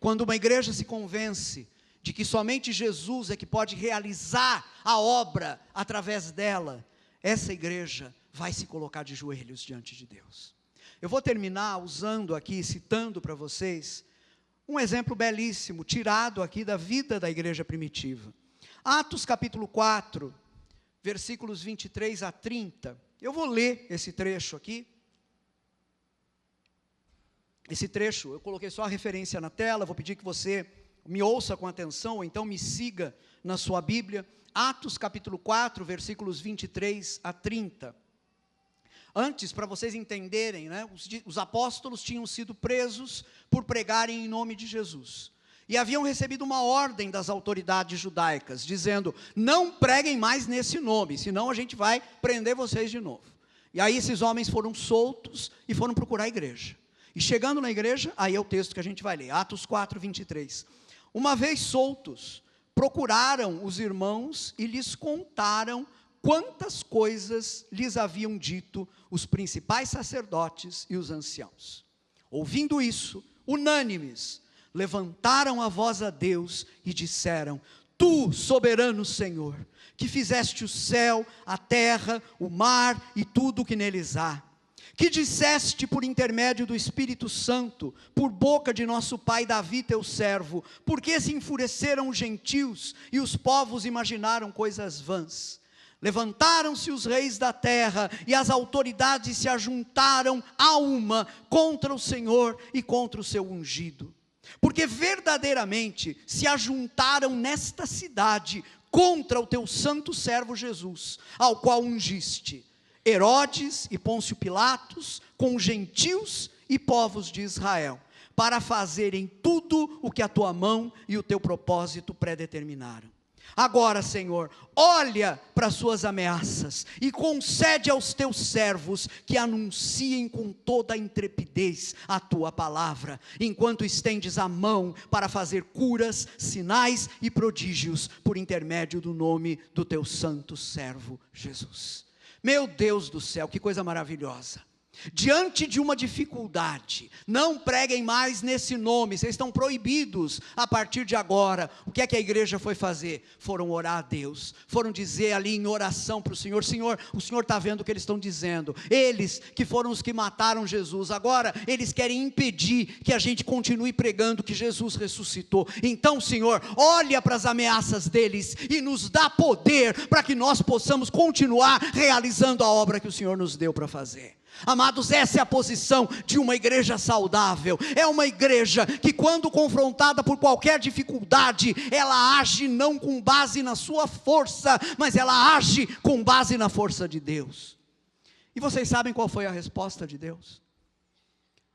Quando uma igreja se convence de que somente Jesus é que pode realizar a obra através dela, essa igreja vai se colocar de joelhos diante de Deus. Eu vou terminar usando aqui, citando para vocês, um exemplo belíssimo, tirado aqui da vida da igreja primitiva. Atos capítulo 4, versículos 23 a 30, eu vou ler esse trecho aqui. Esse trecho, eu coloquei só a referência na tela, vou pedir que você me ouça com atenção, ou então me siga na sua Bíblia. Atos capítulo 4, versículos 23 a 30. Antes, para vocês entenderem, né, os apóstolos tinham sido presos por pregarem em nome de Jesus. E haviam recebido uma ordem das autoridades judaicas, dizendo: não preguem mais nesse nome, senão a gente vai prender vocês de novo. E aí esses homens foram soltos e foram procurar a igreja. E chegando na igreja, aí é o texto que a gente vai ler, Atos 4, 23. Uma vez soltos, procuraram os irmãos e lhes contaram quantas coisas lhes haviam dito os principais sacerdotes e os anciãos. Ouvindo isso, unânimes, levantaram a voz a Deus e disseram: Tu, soberano Senhor, que fizeste o céu, a terra, o mar e tudo o que neles há, que disseste por intermédio do Espírito Santo, por boca de nosso pai Davi teu servo, porque se enfureceram os gentios e os povos imaginaram coisas vãs. Levantaram-se os reis da terra e as autoridades se ajuntaram a uma contra o Senhor e contra o seu ungido. Porque verdadeiramente se ajuntaram nesta cidade contra o teu santo servo Jesus, ao qual ungiste Herodes e Pôncio Pilatos, com gentios e povos de Israel, para fazerem tudo o que a tua mão e o teu propósito predeterminaram. Agora, Senhor, olha para as suas ameaças e concede aos teus servos que anunciem com toda a intrepidez a tua palavra, enquanto estendes a mão para fazer curas, sinais e prodígios por intermédio do nome do teu santo servo Jesus. Meu Deus do céu, que coisa maravilhosa. Diante de uma dificuldade, não preguem mais nesse nome, vocês estão proibidos a partir de agora. O que é que a igreja foi fazer? Foram orar a Deus, foram dizer ali em oração para o Senhor: Senhor, o Senhor está vendo o que eles estão dizendo, eles que foram os que mataram Jesus, agora eles querem impedir que a gente continue pregando que Jesus ressuscitou. Então, Senhor, olha para as ameaças deles e nos dá poder para que nós possamos continuar realizando a obra que o Senhor nos deu para fazer. Amados, essa é a posição de uma igreja saudável. É uma igreja que, quando confrontada por qualquer dificuldade, ela age não com base na sua força, mas ela age com base na força de Deus. E vocês sabem qual foi a resposta de Deus?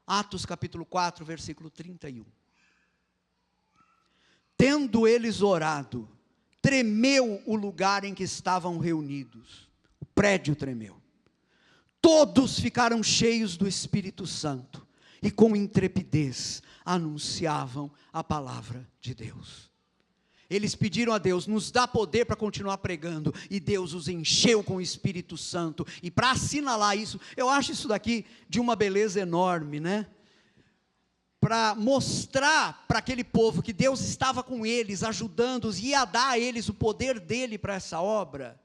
Atos capítulo 4, versículo 31. Tendo eles orado, tremeu o lugar em que estavam reunidos. O prédio tremeu. Todos ficaram cheios do Espírito Santo e com intrepidez anunciavam a palavra de Deus. Eles pediram a Deus: nos dá poder para continuar pregando, e Deus os encheu com o Espírito Santo. E para assinalar isso, eu acho isso daqui de uma beleza enorme, né? Para mostrar para aquele povo que Deus estava com eles, ajudando-os, e ia dar a eles o poder dele para essa obra.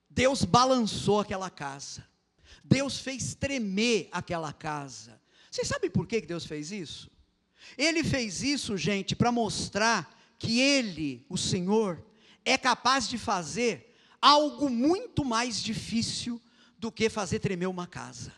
Deus balançou aquela casa. Deus fez tremer aquela casa. Vocês sabem por que Deus fez isso? Ele fez isso, gente, para mostrar que Ele, o Senhor, é capaz de fazer algo muito mais difícil do que fazer tremer uma casa.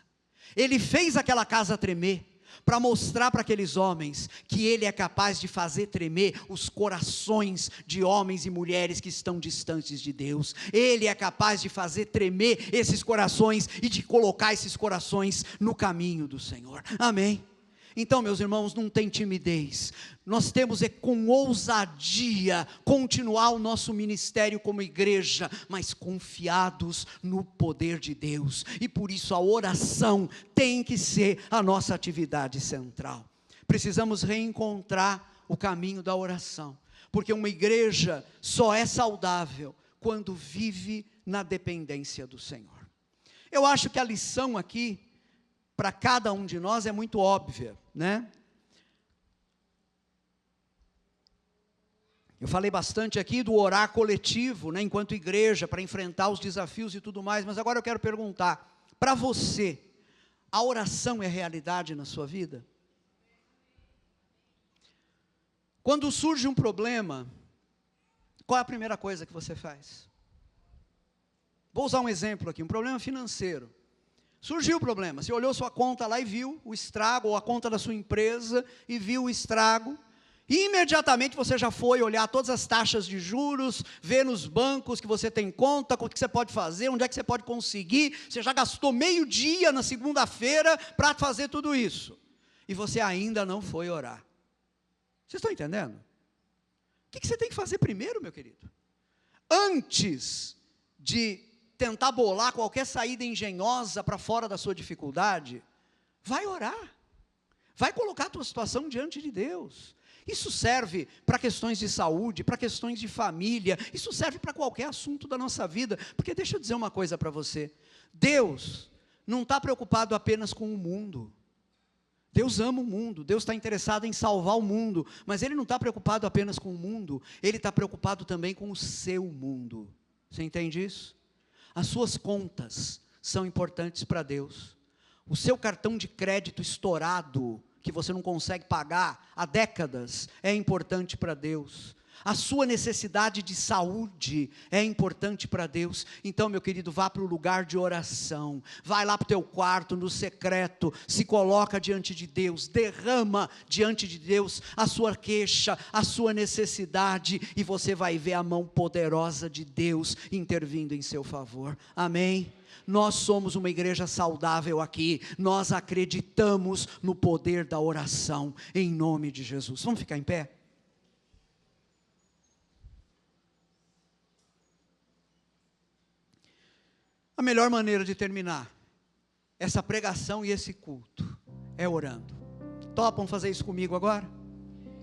Ele fez aquela casa tremer para mostrar para aqueles homens que Ele é capaz de fazer tremer os corações de homens e mulheres que estão distantes de Deus. Ele é capaz de fazer tremer esses corações e de colocar esses corações no caminho do Senhor. Amém? Então, meus irmãos, não tem timidez. Nós temos com ousadia continuar o nosso ministério como igreja, mas confiados no poder de Deus. E por isso a oração tem que ser a nossa atividade central. Precisamos reencontrar o caminho da oração, porque uma igreja só é saudável quando vive na dependência do Senhor. Eu acho que a lição aqui para cada um de nós é muito óbvia, né? Eu falei bastante aqui do orar coletivo, né, enquanto igreja, para enfrentar os desafios e tudo mais, mas agora eu quero perguntar, para você, a oração é realidade na sua vida? Quando surge um problema, qual é a primeira coisa que você faz? Vou usar um exemplo aqui, um problema financeiro. Surgiu o problema, você olhou sua conta lá e viu o estrago, ou a conta da sua empresa, e viu o estrago, e imediatamente você já foi olhar todas as taxas de juros, ver nos bancos que você tem conta, o que você pode fazer, onde é que você pode conseguir, você já gastou meio dia na segunda-feira para fazer tudo isso, e você ainda não foi orar. Vocês estão entendendo? O que você tem que fazer primeiro, meu querido? Antes de tentar bolar qualquer saída engenhosa para fora da sua dificuldade, vai orar, vai colocar a tua situação diante de Deus. Isso serve para questões de saúde, para questões de família, isso serve para qualquer assunto da nossa vida, porque deixa eu dizer uma coisa para você, Deus não está preocupado apenas com o mundo. Deus ama o mundo, Deus está interessado em salvar o mundo, mas Ele não está preocupado apenas com o mundo, Ele está preocupado também com o seu mundo. Você entende isso? As suas contas são importantes para Deus. O seu cartão de crédito estourado, que você não consegue pagar há décadas, é importante para Deus. A sua necessidade de saúde é importante para Deus. Então, meu querido, vá para o lugar de oração, vai lá para o teu quarto, no secreto, se coloca diante de Deus, derrama diante de Deus a sua queixa, a sua necessidade, e você vai ver a mão poderosa de Deus intervindo em seu favor. Amém? Nós somos uma igreja saudável aqui, nós acreditamos no poder da oração, em nome de Jesus. Vamos ficar em pé? A melhor maneira de terminar essa pregação e esse culto é orando. Topam fazer isso comigo agora?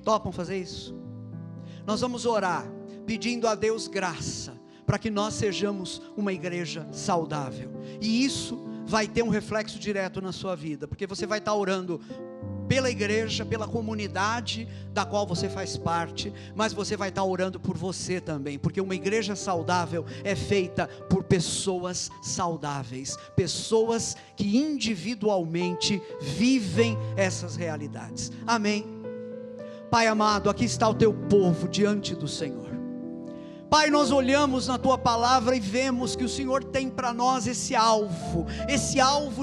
Topam fazer isso? Nós vamos orar, pedindo a Deus graça, para que nós sejamos uma igreja saudável. E isso vai ter um reflexo direto na sua vida, porque você vai estar orando pela igreja, pela comunidade da qual você faz parte, mas você vai estar orando por você também, porque uma igreja saudável é feita por pessoas saudáveis, pessoas que individualmente vivem essas realidades. Amém? Pai amado, aqui está o teu povo diante do Senhor. Pai, nós olhamos na Tua palavra e vemos que o Senhor tem para nós esse alvo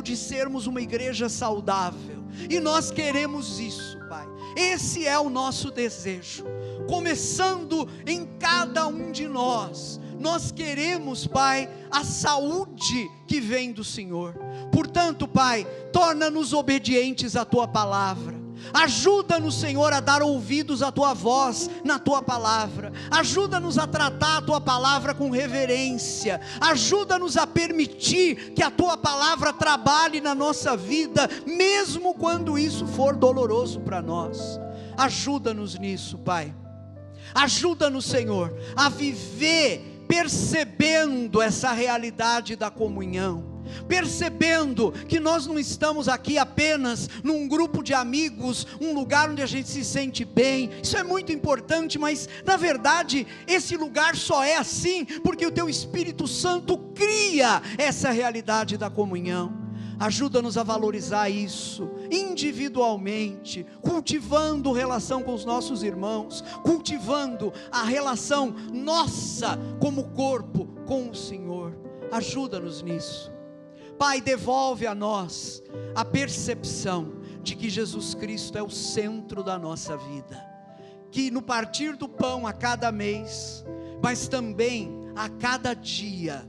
de sermos uma igreja saudável, e nós queremos isso, Pai. Esse é o nosso desejo, começando em cada um de nós. Nós queremos, Pai, a saúde que vem do Senhor. Portanto, Pai, torna-nos obedientes à Tua palavra. Ajuda-nos, Senhor, a dar ouvidos à Tua voz na Tua palavra. Ajuda-nos a tratar a Tua palavra com reverência. Ajuda-nos a permitir que a Tua palavra trabalhe na nossa vida, mesmo quando isso for doloroso para nós. Ajuda-nos nisso, Pai. Ajuda-nos, Senhor, a viver percebendo essa realidade da comunhão, percebendo que nós não estamos aqui apenas num grupo de amigos, um lugar onde a gente se sente bem. Isso é muito importante, mas na verdade esse lugar só é assim porque o Teu Espírito Santo cria essa realidade da comunhão. Ajuda-nos a valorizar isso individualmente, cultivando relação com os nossos irmãos, cultivando a relação nossa como corpo com o Senhor. Ajuda-nos nisso. Pai, devolve a nós a percepção de que Jesus Cristo é o centro da nossa vida, que no partir do pão a cada mês, mas também a cada dia,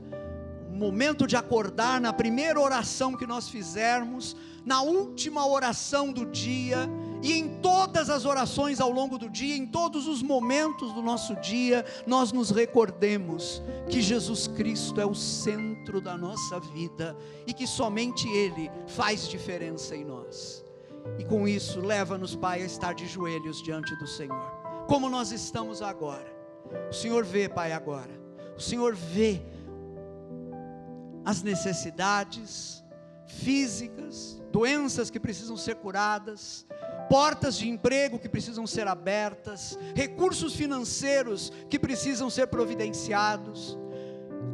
momento de acordar, na primeira oração que nós fizermos, na última oração do dia, e em todas as orações ao longo do dia, em todos os momentos do nosso dia, nós nos recordemos que Jesus Cristo é o centro da nossa vida, e que somente Ele faz diferença em nós. E com isso, leva-nos, Pai, a estar de joelhos diante do Senhor, como nós estamos agora. O Senhor vê, Pai, agora, o Senhor vê as necessidades físicas, doenças que precisam ser curadas, portas de emprego que precisam ser abertas, recursos financeiros que precisam ser providenciados,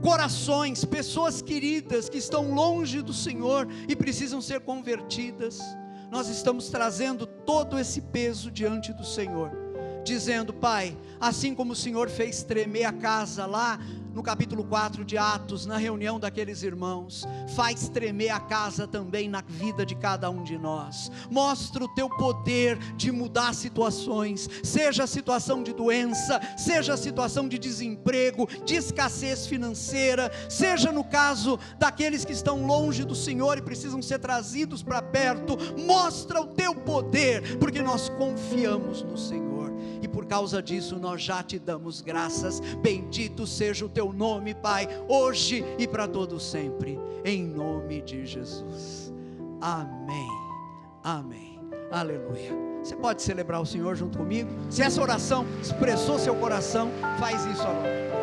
corações, pessoas queridas que estão longe do Senhor e precisam ser convertidas. Nós estamos trazendo todo esse peso diante do Senhor, dizendo: Pai, assim como o Senhor fez tremer a casa lá no capítulo 4 de Atos, na reunião daqueles irmãos, faz tremer a casa também na vida de cada um de nós. Mostra o Teu poder de mudar situações, seja a situação de doença, seja a situação de desemprego, de escassez financeira, seja no caso daqueles que estão longe do Senhor e precisam ser trazidos para perto. Mostra o Teu poder, porque nós confiamos no Senhor. E por causa disso nós já Te damos graças. Bendito seja o Teu nome, Pai, hoje e para todo sempre, em nome de Jesus. Amém, amém, aleluia. Você pode celebrar o Senhor junto comigo? Se essa oração expressou seu coração, faz isso agora.